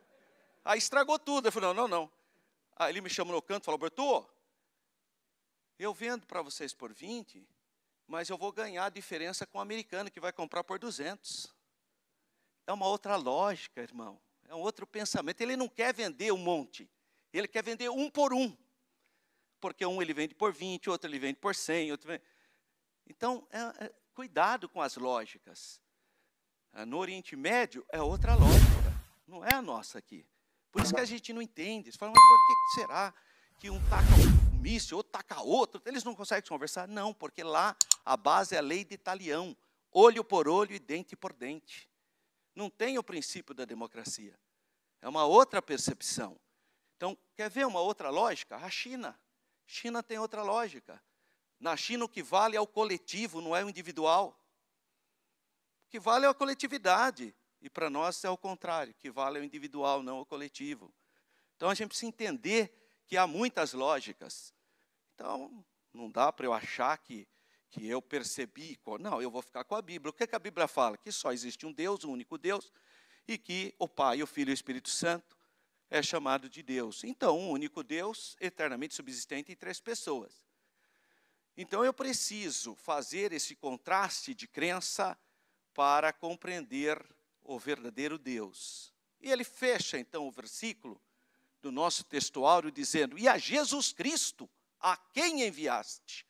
Aí estragou tudo. Eu falei, não. Aí ele me chamou no canto e falou, Alberto, eu vendo para vocês por 20, mas eu vou ganhar a diferença com o americano, que vai comprar por 200. É uma outra lógica, irmão. É um outro pensamento. Ele não quer vender um monte. Ele quer vender um por um. porque um ele vende por 20, outro ele vende por 100. Então, cuidado com as lógicas. No Oriente Médio é outra lógica, não é a nossa aqui. Por isso que a gente não entende. Você fala, mas por que será que um taca um míssil, outro taca outro? Eles não conseguem conversar? Não, porque lá a base é a lei de Talião. Olho por olho e dente por dente. Não tem o princípio da democracia. É uma outra percepção. Então, quer ver uma outra lógica? A China. China tem outra lógica. Na China, o que vale é o coletivo, não é o individual. O que vale é a coletividade. E para nós é o contrário. O que vale é o individual, não o coletivo. Então, a gente precisa entender que há muitas lógicas. Então, não dá para eu achar que eu percebi. Não, eu vou ficar com a Bíblia. O que a Bíblia fala? Que só existe um Deus, um único Deus, e que o Pai, o Filho e o Espírito Santo é chamado de Deus. Então, um único Deus, eternamente subsistente em 3 pessoas. Então, eu preciso fazer esse contraste de crença para compreender o verdadeiro Deus. E ele fecha, então, o versículo do nosso textuário dizendo, e a Jesus Cristo, a quem enviaste?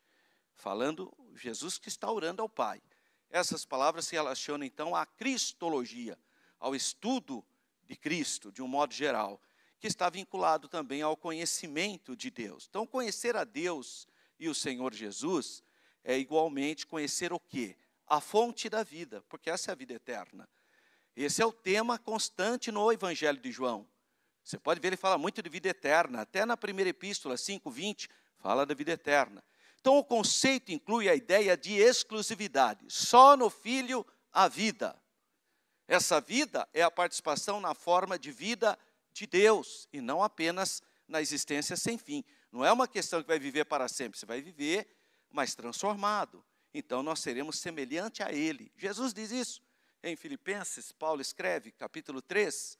Falando, Jesus que está orando ao Pai. Essas palavras se relacionam, então, à cristologia, ao estudo de Cristo, de um modo geral, que está vinculado também ao conhecimento de Deus. Então, conhecer a Deus e o Senhor Jesus é igualmente conhecer o quê? A fonte da vida, porque essa é a vida eterna. Esse é o tema constante no Evangelho de João. Você pode ver, ele fala muito de vida eterna, até na primeira epístola, 5:20, fala da vida eterna. Então, o conceito inclui a ideia de exclusividade. Só no Filho há vida. Essa vida é a participação na forma de vida de Deus, e não apenas na existência sem fim. Não é uma questão que vai viver para sempre, você vai viver, mas transformado. Então, nós seremos semelhante a Ele. Jesus diz isso. Em Filipenses, Paulo escreve, capítulo 3,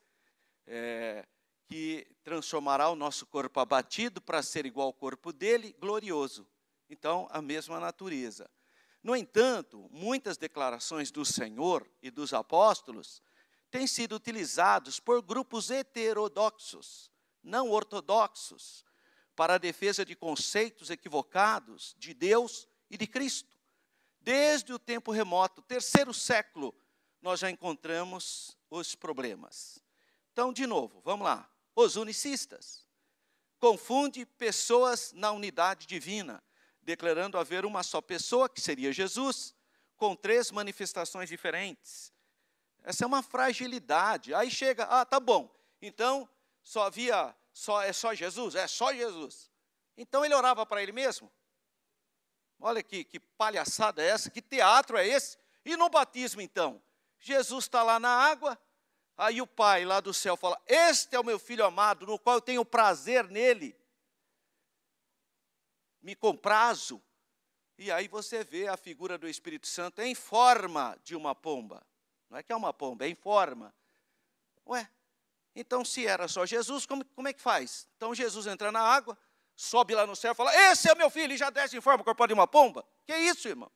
que transformará o nosso corpo abatido para ser igual ao corpo dele, glorioso. Então, a mesma natureza. No entanto, muitas declarações do Senhor e dos apóstolos têm sido utilizados por grupos heterodoxos, não ortodoxos, para a defesa de conceitos equivocados de Deus e de Cristo. Desde o tempo remoto, 3º século, nós já encontramos os problemas. Então, de novo, vamos lá. Os unicistas confundem pessoas na unidade divina, declarando haver uma só pessoa, que seria Jesus, com 3 manifestações diferentes. Essa é uma fragilidade. Aí chega, tá bom, então é só Jesus? É só Jesus. Então ele orava para ele mesmo? Olha que palhaçada é essa, que teatro é esse? E no batismo então? Jesus está lá na água, aí o Pai lá do céu fala, este é o meu Filho amado, no qual eu tenho prazer nele. Me comprazo. E aí você vê a figura do Espírito Santo em forma de uma pomba. Não é que é uma pomba, é em forma. Ué, então se era só Jesus, como é que faz? Então Jesus entra na água, sobe lá no céu e fala, esse é o meu filho, e já desce em forma corporal de uma pomba? Que isso, irmão?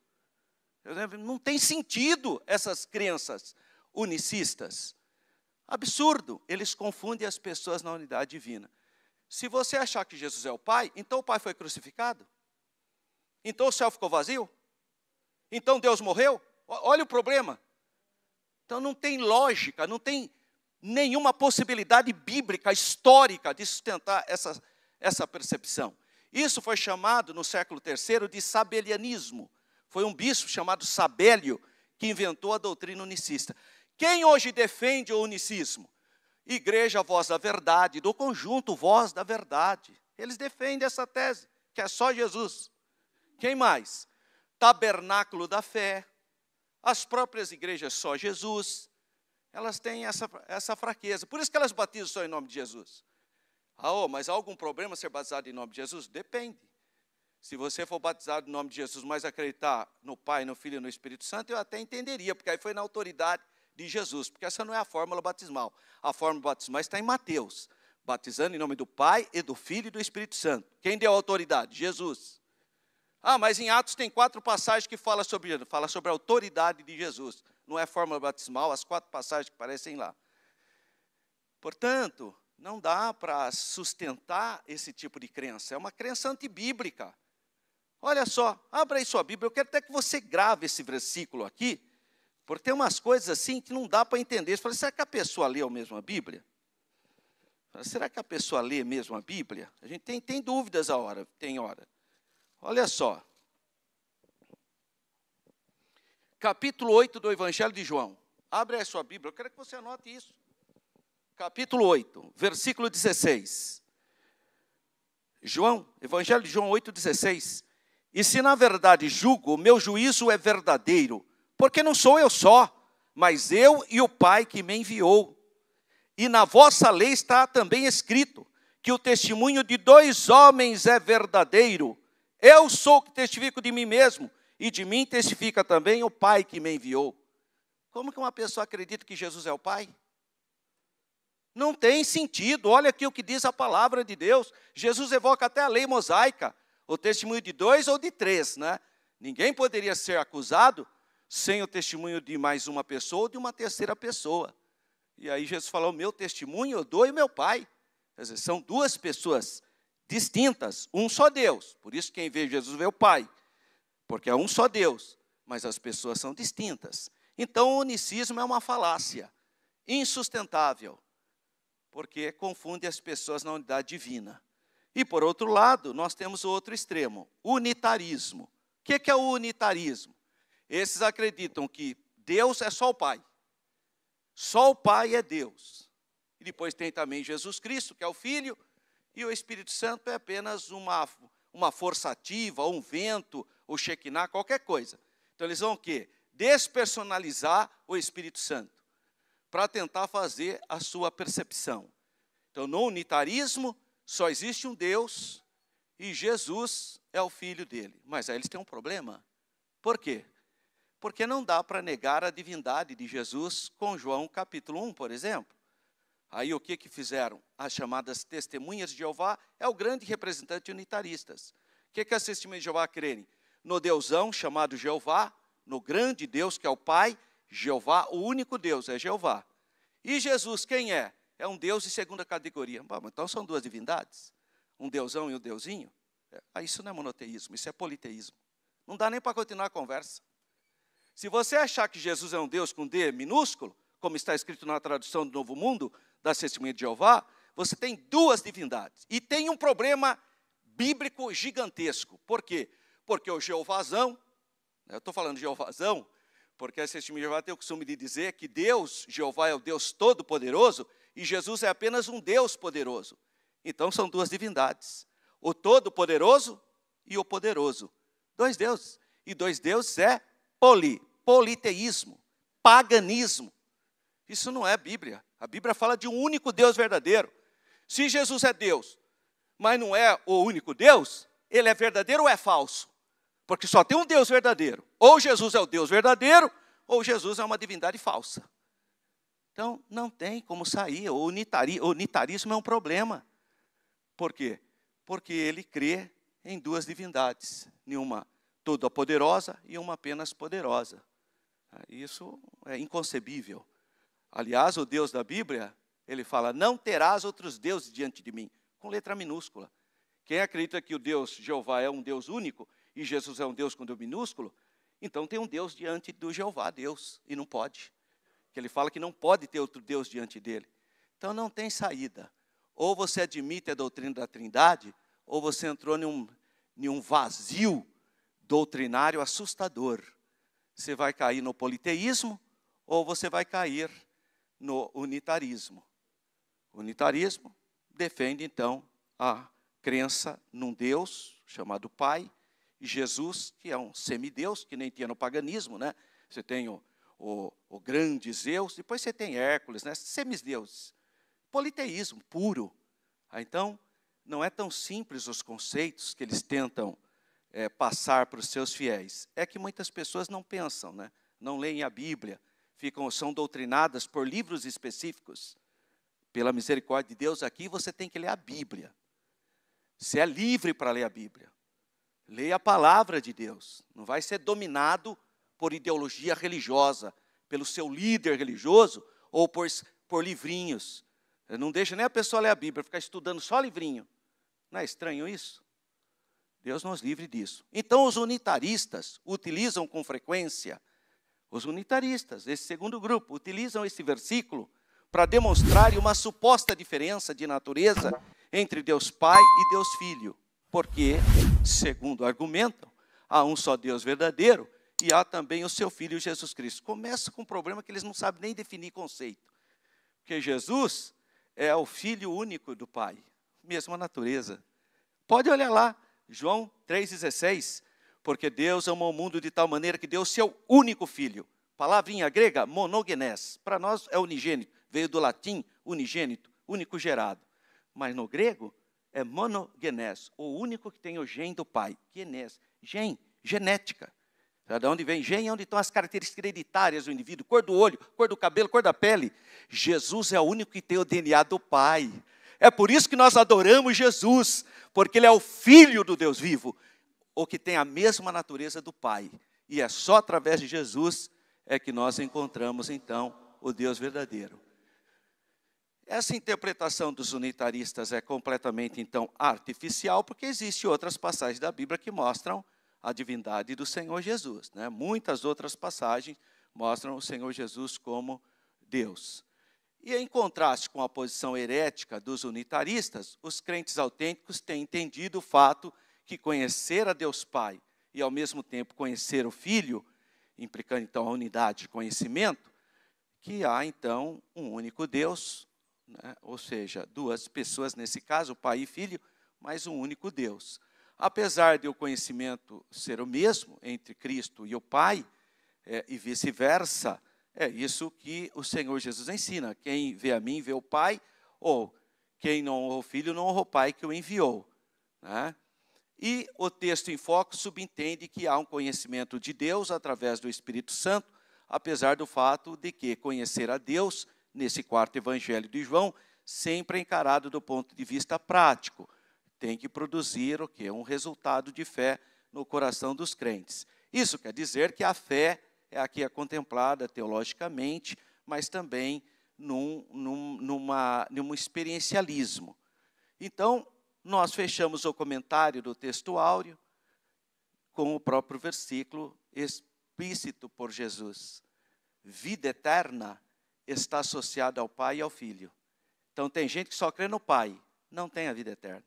Não tem sentido essas crenças unicistas. Absurdo, eles confundem as pessoas na unidade divina. Se você achar que Jesus é o Pai, então o Pai foi crucificado? Então o céu ficou vazio? Então Deus morreu? Olha o problema. Então não tem lógica, não tem nenhuma possibilidade bíblica, histórica, de sustentar essa percepção. Isso foi chamado no século III de sabelianismo. Foi um bispo chamado Sabélio que inventou a doutrina unicista. Quem hoje defende o unicismo? Igreja Voz da Verdade, do conjunto Voz da Verdade. Eles defendem essa tese, que é só Jesus. Quem mais? Tabernáculo da Fé. As próprias igrejas só Jesus. Elas têm essa fraqueza. Por isso que elas batizam só em nome de Jesus. Mas há algum problema ser batizado em nome de Jesus? Depende. Se você for batizado em nome de Jesus, mas acreditar no Pai, no Filho e no Espírito Santo, eu até entenderia, porque aí foi na autoridade de Jesus, porque essa não é a fórmula batismal. A fórmula batismal está em Mateus, batizando em nome do Pai e do Filho e do Espírito Santo. Quem deu a autoridade? Jesus. Mas em Atos tem 4 passagens que fala sobre a autoridade de Jesus. Não é fórmula batismal, as 4 passagens que aparecem lá. Portanto, Não dá para sustentar esse tipo de crença. É uma crença antibíblica. Olha só, abra aí sua Bíblia. Eu quero até que você grave esse versículo aqui, porque tem umas coisas assim que não dá para entender. Você fala, será que a pessoa leu mesmo a Bíblia? Será que a pessoa lê mesmo a Bíblia? A gente tem dúvidas tem hora. Olha só. Capítulo 8 do Evangelho de João. Abre aí a sua Bíblia, eu quero que você anote isso. Capítulo 8, versículo 16. João, Evangelho de João 8,16. E se na verdade julgo, meu juízo é verdadeiro, porque não sou eu só, mas eu e o Pai que me enviou. E na vossa lei está também escrito, que o testemunho de 2 homens é verdadeiro. Eu sou que testifico de mim mesmo, e de mim testifica também o Pai que me enviou. Como que uma pessoa acredita que Jesus é o Pai? Não tem sentido. Olha aqui o que diz a palavra de Deus. Jesus evoca até a lei mosaica, o testemunho de 2 ou de 3, né? Ninguém poderia ser acusado sem o testemunho de mais uma pessoa ou de uma terceira pessoa. E aí Jesus falou, meu testemunho eu dou e meu Pai. Quer dizer, são 2 pessoas distintas, um só Deus. Por isso quem vê Jesus vê o Pai, porque é um só Deus, mas as pessoas são distintas. Então o unicismo é uma falácia insustentável, porque confunde as pessoas na unidade divina. E, por outro lado, nós temos o outro extremo, unitarismo. O que é o unitarismo? Esses acreditam que Deus é só o Pai. Só o Pai é Deus. E depois tem também Jesus Cristo, que é o Filho, e o Espírito Santo é apenas uma força ativa, um vento, o Shekinah, qualquer coisa. Então, eles vão o quê? Despersonalizar o Espírito Santo, para tentar fazer a sua percepção. Então, no unitarismo, só existe um Deus e Jesus é o Filho dele. Mas aí eles têm um problema. Por quê? Porque não dá para negar a divindade de Jesus com João capítulo 1, por exemplo. Aí o que fizeram? As chamadas testemunhas de Jeová é o grande representante unitaristas. O que as testemunhas de Jeová creem? No Deusão chamado Jeová, no grande Deus que é o Pai, Jeová, o único Deus é Jeová. E Jesus quem é? É um Deus de segunda categoria. Bom, então são 2 divindades, um Deusão e um Deusinho. Isso não é monoteísmo, isso é politeísmo. Não dá nem para continuar a conversa. Se você achar que Jesus é um Deus com D minúsculo, como está escrito na tradução do Novo Mundo, da Testemunha de Jeová, você tem 2 divindades. E tem um problema bíblico gigantesco. Por quê? Porque o Jeovazão, eu estou falando de Jeovazão, porque a Testemunha de Jeová tem o costume de dizer que Deus, Jeová, é o Deus Todo-Poderoso, e Jesus é apenas um Deus poderoso. Então são 2 divindades. O Todo-Poderoso e o Poderoso. 2 deuses. E 2 deuses é politeísmo, paganismo. Isso não é Bíblia. A Bíblia fala de um único Deus verdadeiro. Se Jesus é Deus, mas não é o único Deus, ele é verdadeiro ou é falso? Porque só tem um Deus verdadeiro. Ou Jesus é o Deus verdadeiro, ou Jesus é uma divindade falsa. Então, não tem como sair. O unitarismo é um problema. Por quê? Porque ele crê em 2 divindades. Uma toda poderosa e uma apenas poderosa. Isso é inconcebível. Aliás, o Deus da Bíblia, ele fala, não terás outros deuses diante de mim, com letra minúscula. Quem acredita que o Deus Jeová é um Deus único, e Jesus é um Deus com Deus minúsculo, então tem um Deus diante do Jeová, Deus, e não pode. Que ele fala que não pode ter outro Deus diante dele. Então não tem saída. Ou você admite a doutrina da Trindade, ou você entrou em um vazio doutrinário assustador. Você vai cair no politeísmo, ou você vai cair no unitarismo. O unitarismo defende, então, a crença num Deus chamado Pai, e Jesus, que é um semideus, que nem tinha no paganismo, né? Você tem o grande Zeus, depois você tem Hércules, né? Semideuses. Politeísmo puro. Então, não é tão simples os conceitos que eles tentam passar para os seus fiéis. É que muitas pessoas não pensam, né? Não leem a Bíblia, são doutrinadas por livros específicos. Pela misericórdia de Deus, aqui você tem que ler a Bíblia. Você é livre para ler a Bíblia. Leia a palavra de Deus. Não vai ser dominado por ideologia religiosa, pelo seu líder religioso ou por livrinhos. Não deixa nem a pessoa ler a Bíblia, ficar estudando só livrinho. Não é estranho isso? Deus nos livre disso. Então, os unitaristas utilizam com frequência, os unitaristas, esse segundo grupo, utilizam esse versículo para demonstrar uma suposta diferença de natureza entre Deus Pai e Deus Filho. Porque, segundo argumentam, há um só Deus verdadeiro e há também o seu Filho Jesus Cristo. Começa com um problema que eles não sabem nem definir conceito. Porque Jesus é o Filho único do Pai, mesma natureza. Pode olhar lá, João 3,16, porque Deus amou o mundo de tal maneira que deu o seu único Filho. Palavrinha grega, monogenes, para nós é unigênito, veio do latim unigênito, único gerado. Mas no grego é monogenes, o único que tem o gene do Pai. Genes, gen, genética. De onde vem gen? Onde estão as características hereditárias do indivíduo, cor do olho, cor do cabelo, cor da pele. Jesus é o único que tem o DNA do Pai. É por isso que nós adoramos Jesus, porque Ele é o Filho do Deus vivo, o que tem a mesma natureza do Pai. E é só através de Jesus é que nós encontramos, então, o Deus verdadeiro. Essa interpretação dos unitaristas é completamente, então, artificial, porque existem outras passagens da Bíblia que mostram a divindade do Senhor Jesus, né? Muitas outras passagens mostram o Senhor Jesus como Deus. E em contraste com a posição herética dos unitaristas, os crentes autênticos têm entendido o fato que conhecer a Deus Pai e, ao mesmo tempo, conhecer o Filho, implicando, então, a unidade de conhecimento, que há, então, um único Deus, né? Ou seja, duas pessoas, nesse caso, o Pai e Filho, mas um único Deus. Apesar de o conhecimento ser o mesmo entre Cristo e o Pai, e vice-versa, é isso que o Senhor Jesus ensina. Quem vê a mim, vê o Pai, ou quem não honra o Filho, não honra o Pai que o enviou, né? E o texto em foco subentende que há um conhecimento de Deus através do Espírito Santo, apesar do fato de que conhecer a Deus, nesse quarto evangelho de João, sempre é encarado do ponto de vista prático. Tem que produzir o quê? Um resultado de fé no coração dos crentes. Isso quer dizer que a fé é a que é contemplada teologicamente, mas também num experiencialismo. Então, nós fechamos o comentário do texto áureo com o próprio versículo explícito por Jesus. Vida eterna está associada ao Pai e ao Filho. Então, tem gente que só crê no Pai, não tem a vida eterna.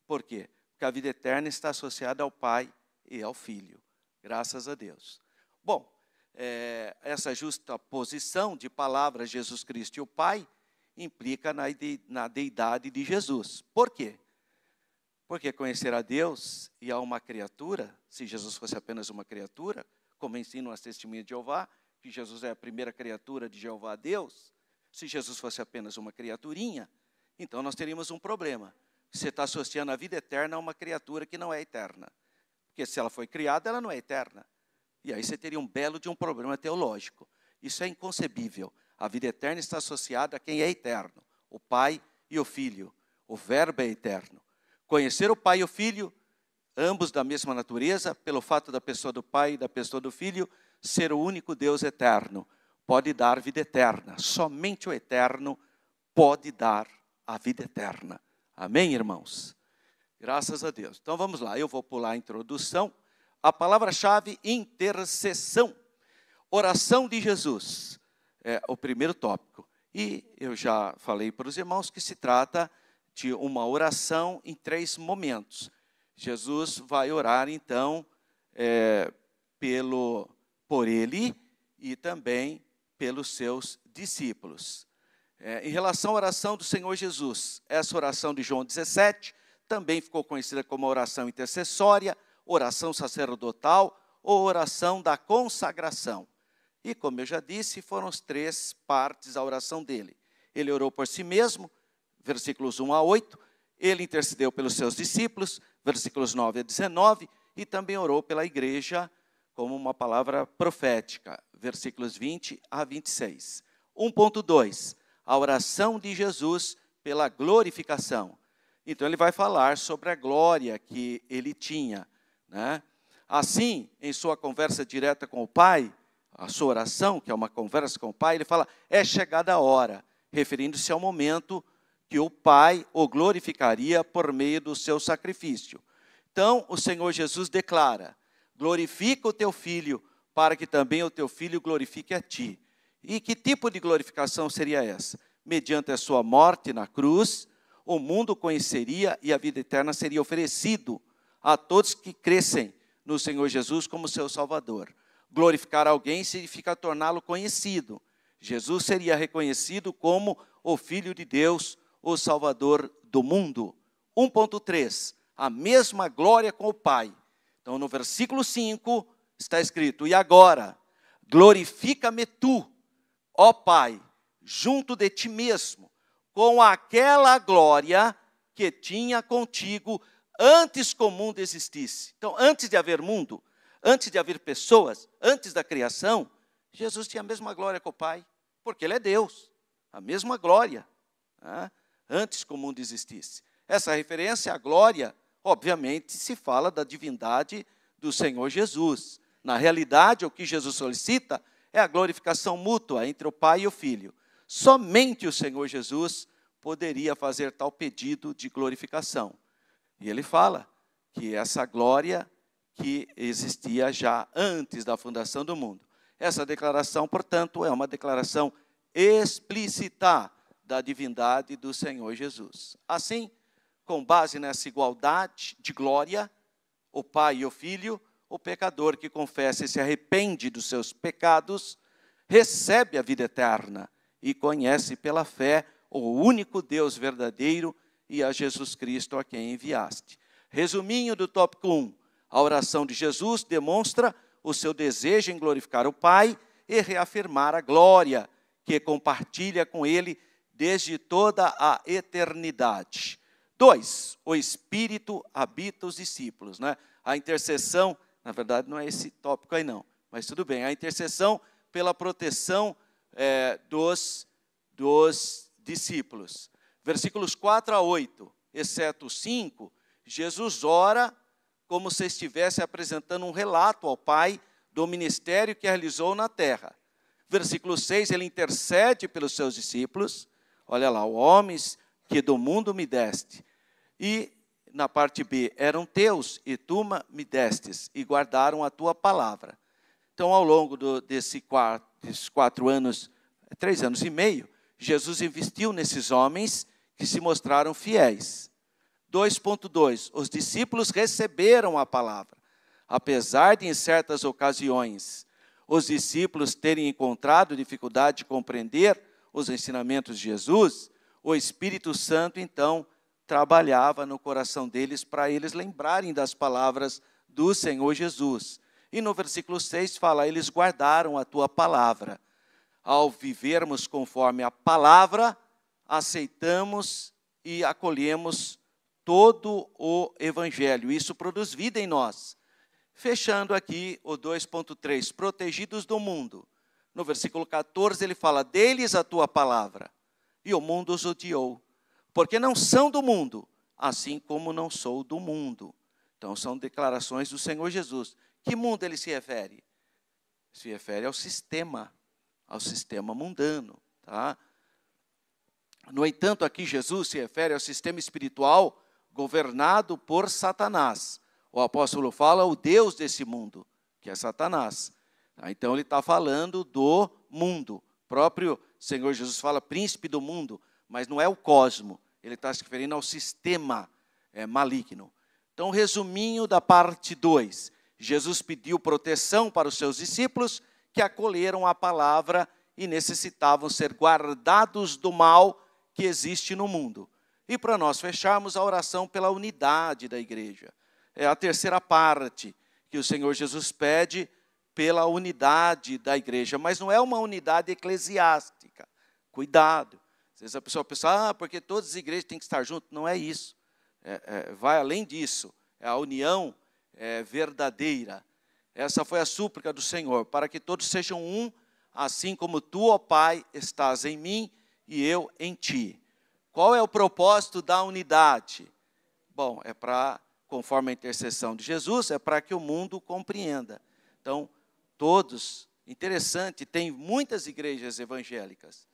Por quê? Porque a vida eterna está associada ao Pai e ao Filho. Graças a Deus. Bom, essa justa posição de palavras Jesus Cristo e o Pai implica na deidade de Jesus. Por quê? Porque conhecer a Deus e a uma criatura, se Jesus fosse apenas uma criatura, como ensinam as testemunhas de Jeová, que Jesus é a primeira criatura de Jeová a Deus, se Jesus fosse apenas uma criaturinha, então nós teríamos um problema. Você está associando a vida eterna a uma criatura que não é eterna. Porque se ela foi criada, ela não é eterna. E aí você teria um belo de um problema teológico. Isso é inconcebível. A vida eterna está associada a quem é eterno, o Pai e o Filho. O Verbo é eterno. Conhecer o Pai e o Filho, ambos da mesma natureza, pelo fato da pessoa do Pai e da pessoa do Filho, ser o único Deus eterno, pode dar vida eterna. Somente o eterno pode dar a vida eterna. Amém, irmãos? Graças a Deus. Então vamos lá, eu vou pular a introdução. A palavra-chave, intercessão. Oração de Jesus é o primeiro tópico. E eu já falei para os irmãos que se trata de uma oração em 3 momentos. Jesus vai orar, então, por ele e também pelos seus discípulos. Em relação à oração do Senhor Jesus, essa oração de João 17 também ficou conhecida como oração intercessória, oração sacerdotal ou oração da consagração. E, como eu já disse, foram as 3 partes da oração dele. Ele orou por si mesmo, versículos 1 a 8, ele intercedeu pelos seus discípulos, versículos 9 a 19, e também orou pela igreja como uma palavra profética, versículos 20 a 26. 1.2, a oração de Jesus pela glorificação. Então, ele vai falar sobre a glória que ele tinha, né? Assim, em sua conversa direta com o Pai, a sua oração, que é uma conversa com o Pai, ele fala, é chegada a hora. referindo-se ao momento que o Pai o glorificaria por meio do seu sacrifício. Então, o Senhor Jesus declara: glorifica o teu Filho, para que também o teu Filho glorifique a ti. E que tipo de glorificação seria essa? Mediante a sua morte na cruz, o mundo conheceria e a vida eterna seria oferecido a todos que crescem no Senhor Jesus como seu Salvador. Glorificar alguém significa torná-lo conhecido. Jesus seria reconhecido como o Filho de Deus, o Salvador do mundo. 1.3, a mesma glória com o Pai. Então, no versículo 5, está escrito: e agora, glorifica-me tu, ó Pai, junto de ti mesmo, com aquela glória que tinha contigo antes que o mundo existisse. Então, antes de haver mundo, antes de haver pessoas, antes da criação, Jesus tinha a mesma glória com o Pai, porque Ele é Deus, a mesma glória, né? Antes que o mundo existisse. Essa referência à glória, obviamente, se fala da divindade do Senhor Jesus. Na realidade, o que Jesus solicita é a glorificação mútua entre o Pai e o Filho. Somente o Senhor Jesus poderia fazer tal pedido de glorificação. E ele fala que essa glória que existia já antes da fundação do mundo. Essa declaração, portanto, é uma declaração explícita da divindade do Senhor Jesus. Assim, com base nessa igualdade de glória, o Pai e o Filho, o pecador que confessa e se arrepende dos seus pecados, recebe a vida eterna e conhece pela fé o único Deus verdadeiro e a Jesus Cristo a quem enviaste. Resuminho do tópico 1, a oração de Jesus demonstra o seu desejo em glorificar o Pai e reafirmar a glória que compartilha com Ele desde toda a eternidade. 2, o Espírito habita os discípulos, né? A intercessão, na verdade não é esse tópico aí não, mas tudo bem, a intercessão pela proteção dos discípulos. Versículos 4 a 8, exceto 5, Jesus ora como se estivesse apresentando um relato ao Pai do ministério que realizou na terra. Versículo 6, ele intercede pelos seus discípulos. Olha lá, homens que do mundo me deste. E na parte B, eram teus e tu me destes e guardaram a tua palavra. Então, ao longo desses 4 anos, 3 anos e meio, Jesus investiu nesses homens que se mostraram fiéis. 2.2, os discípulos receberam a palavra. Apesar de, em certas ocasiões, os discípulos terem encontrado dificuldade de compreender os ensinamentos de Jesus, o Espírito Santo, então, trabalhava no coração deles para eles lembrarem das palavras do Senhor Jesus. E no versículo 6 fala: eles guardaram a tua palavra. Ao vivermos conforme a palavra, aceitamos e acolhemos todo o Evangelho. Isso produz vida em nós. Fechando aqui o 2.3, protegidos do mundo. No versículo 14 ele fala: deles a tua palavra, e o mundo os odiou, porque não são do mundo, assim como não sou do mundo. Então são declarações do Senhor Jesus. Que mundo ele se refere? Se refere ao sistema mundano, tá? No entanto, aqui Jesus se refere ao sistema espiritual governado por Satanás. O apóstolo fala o Deus desse mundo, que é Satanás. Então ele está falando do mundo. O próprio Senhor Jesus fala príncipe do mundo, mas não é o cosmo. Ele está se referindo ao sistema maligno. Então, resuminho da parte 2. Jesus pediu proteção para os seus discípulos que acolheram a palavra e necessitavam ser guardados do mal que existe no mundo. E para nós fecharmos, a oração pela unidade da igreja. É a terceira parte que o Senhor Jesus pede pela unidade da igreja, mas não é uma unidade eclesiástica. Cuidado. Às vezes a pessoa pensa, porque todas as igrejas têm que estar juntas. Não é isso. Vai além disso. É a união verdadeira. Essa foi a súplica do Senhor, para que todos sejam um, assim como tu, ó Pai, estás em mim e eu em ti. Qual é o propósito da unidade? Bom, conforme a intercessão de Jesus, é para que o mundo compreenda. Então, todos, interessante, tem muitas igrejas evangélicas,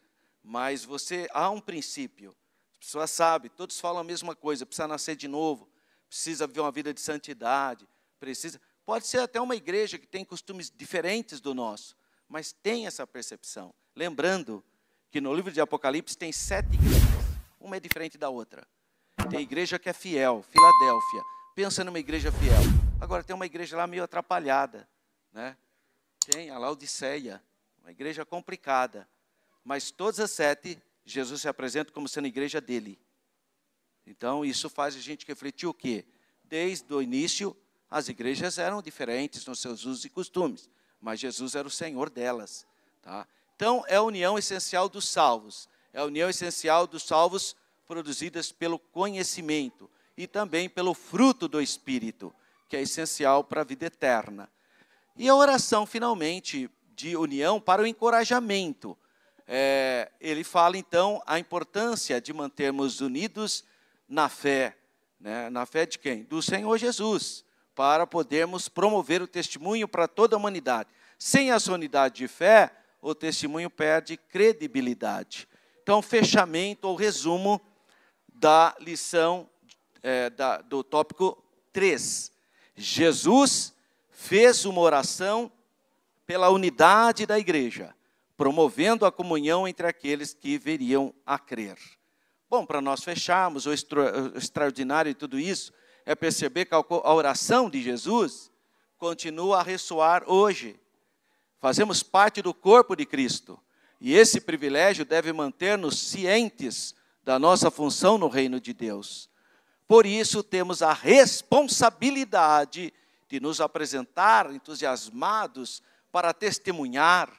mas há um princípio. As pessoas sabem, todos falam a mesma coisa, precisa nascer de novo, precisa viver uma vida de santidade, pode ser até uma igreja que tem costumes diferentes do nosso, mas tem essa percepção. Lembrando que no livro de Apocalipse tem 7 igrejas, uma é diferente da outra. Tem igreja que é fiel, Filadélfia, pensa numa igreja fiel. Agora tem uma igreja lá meio atrapalhada, né? Tem a Laodiceia, uma igreja complicada. Mas todas as 7, Jesus se apresenta como sendo a igreja dele. Então, isso faz a gente refletir o quê? Desde o início, as igrejas eram diferentes nos seus usos e costumes, mas Jesus era o Senhor delas. Tá? Então, é a união essencial dos salvos. É a união essencial dos salvos produzidas pelo conhecimento e também pelo fruto do Espírito, que é essencial para a vida eterna. E a oração, finalmente, de união para o encorajamento. Ele fala, então, a importância de mantermos unidos na fé. Né? Na fé de quem? Do Senhor Jesus, para podermos promover o testemunho para toda a humanidade. Sem essa unidade de fé, o testemunho perde credibilidade. Então, fechamento ou resumo da lição do tópico 3. Jesus fez uma oração pela unidade da igreja, promovendo a comunhão entre aqueles que viriam a crer. Bom, para nós fecharmos, o extraordinário de tudo isso é perceber que a oração de Jesus continua a ressoar hoje. Fazemos parte do corpo de Cristo, e esse privilégio deve manter-nos cientes da nossa função no reino de Deus. Por isso, temos a responsabilidade de nos apresentar entusiasmados para testemunhar.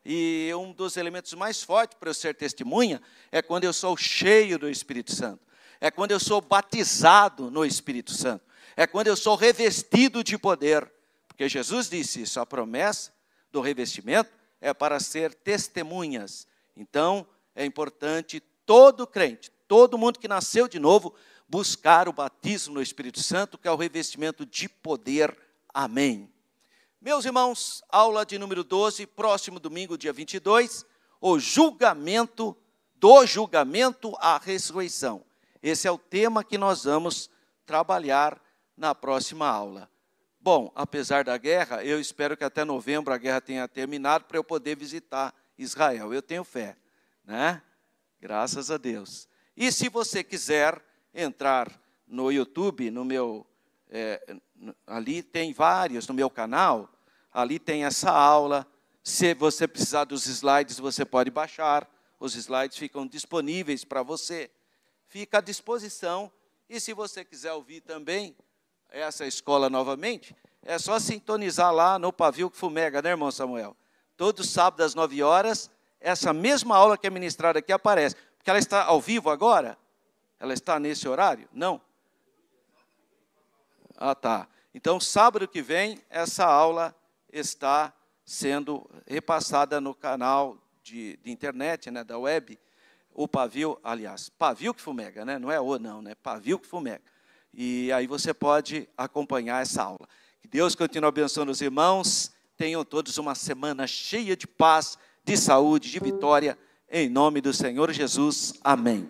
E um dos elementos mais fortes para eu ser testemunha é quando eu sou cheio do Espírito Santo. É quando eu sou batizado no Espírito Santo. É quando eu sou revestido de poder. Porque Jesus disse isso, a promessa do revestimento é para ser testemunhas. Então, é importante todo crente, todo mundo que nasceu de novo, buscar o batismo no Espírito Santo, que é o revestimento de poder. Amém. Meus irmãos, aula de número 12, próximo domingo, dia 22, do julgamento à ressurreição. Esse é o tema que nós vamos trabalhar na próxima aula. Bom, apesar da guerra, eu espero que até novembro a guerra tenha terminado para eu poder visitar Israel. Eu tenho fé, né? Graças a Deus. E se você quiser entrar no YouTube, no meu, ali tem vários no meu canal, ali tem essa aula. Se você precisar dos slides, você pode baixar. Os slides ficam disponíveis para você. Fica à disposição. E se você quiser ouvir também essa escola novamente, é só sintonizar lá no Pavio que Fumega, né, irmão Samuel? Todo sábado às 9 horas, essa mesma aula que é ministrada aqui aparece. Porque ela está ao vivo agora? Ela está nesse horário? Não? Ah, tá. Então, sábado que vem, essa aula está sendo repassada no canal de internet, né, da web, o Pavio, aliás, Pavio que Fumega, né? Não é o não, né? Pavio que Fumega. E aí você pode acompanhar essa aula. Que Deus continue abençoando os irmãos. Tenham todos uma semana cheia de paz, de saúde, de vitória. Em nome do Senhor Jesus. Amém.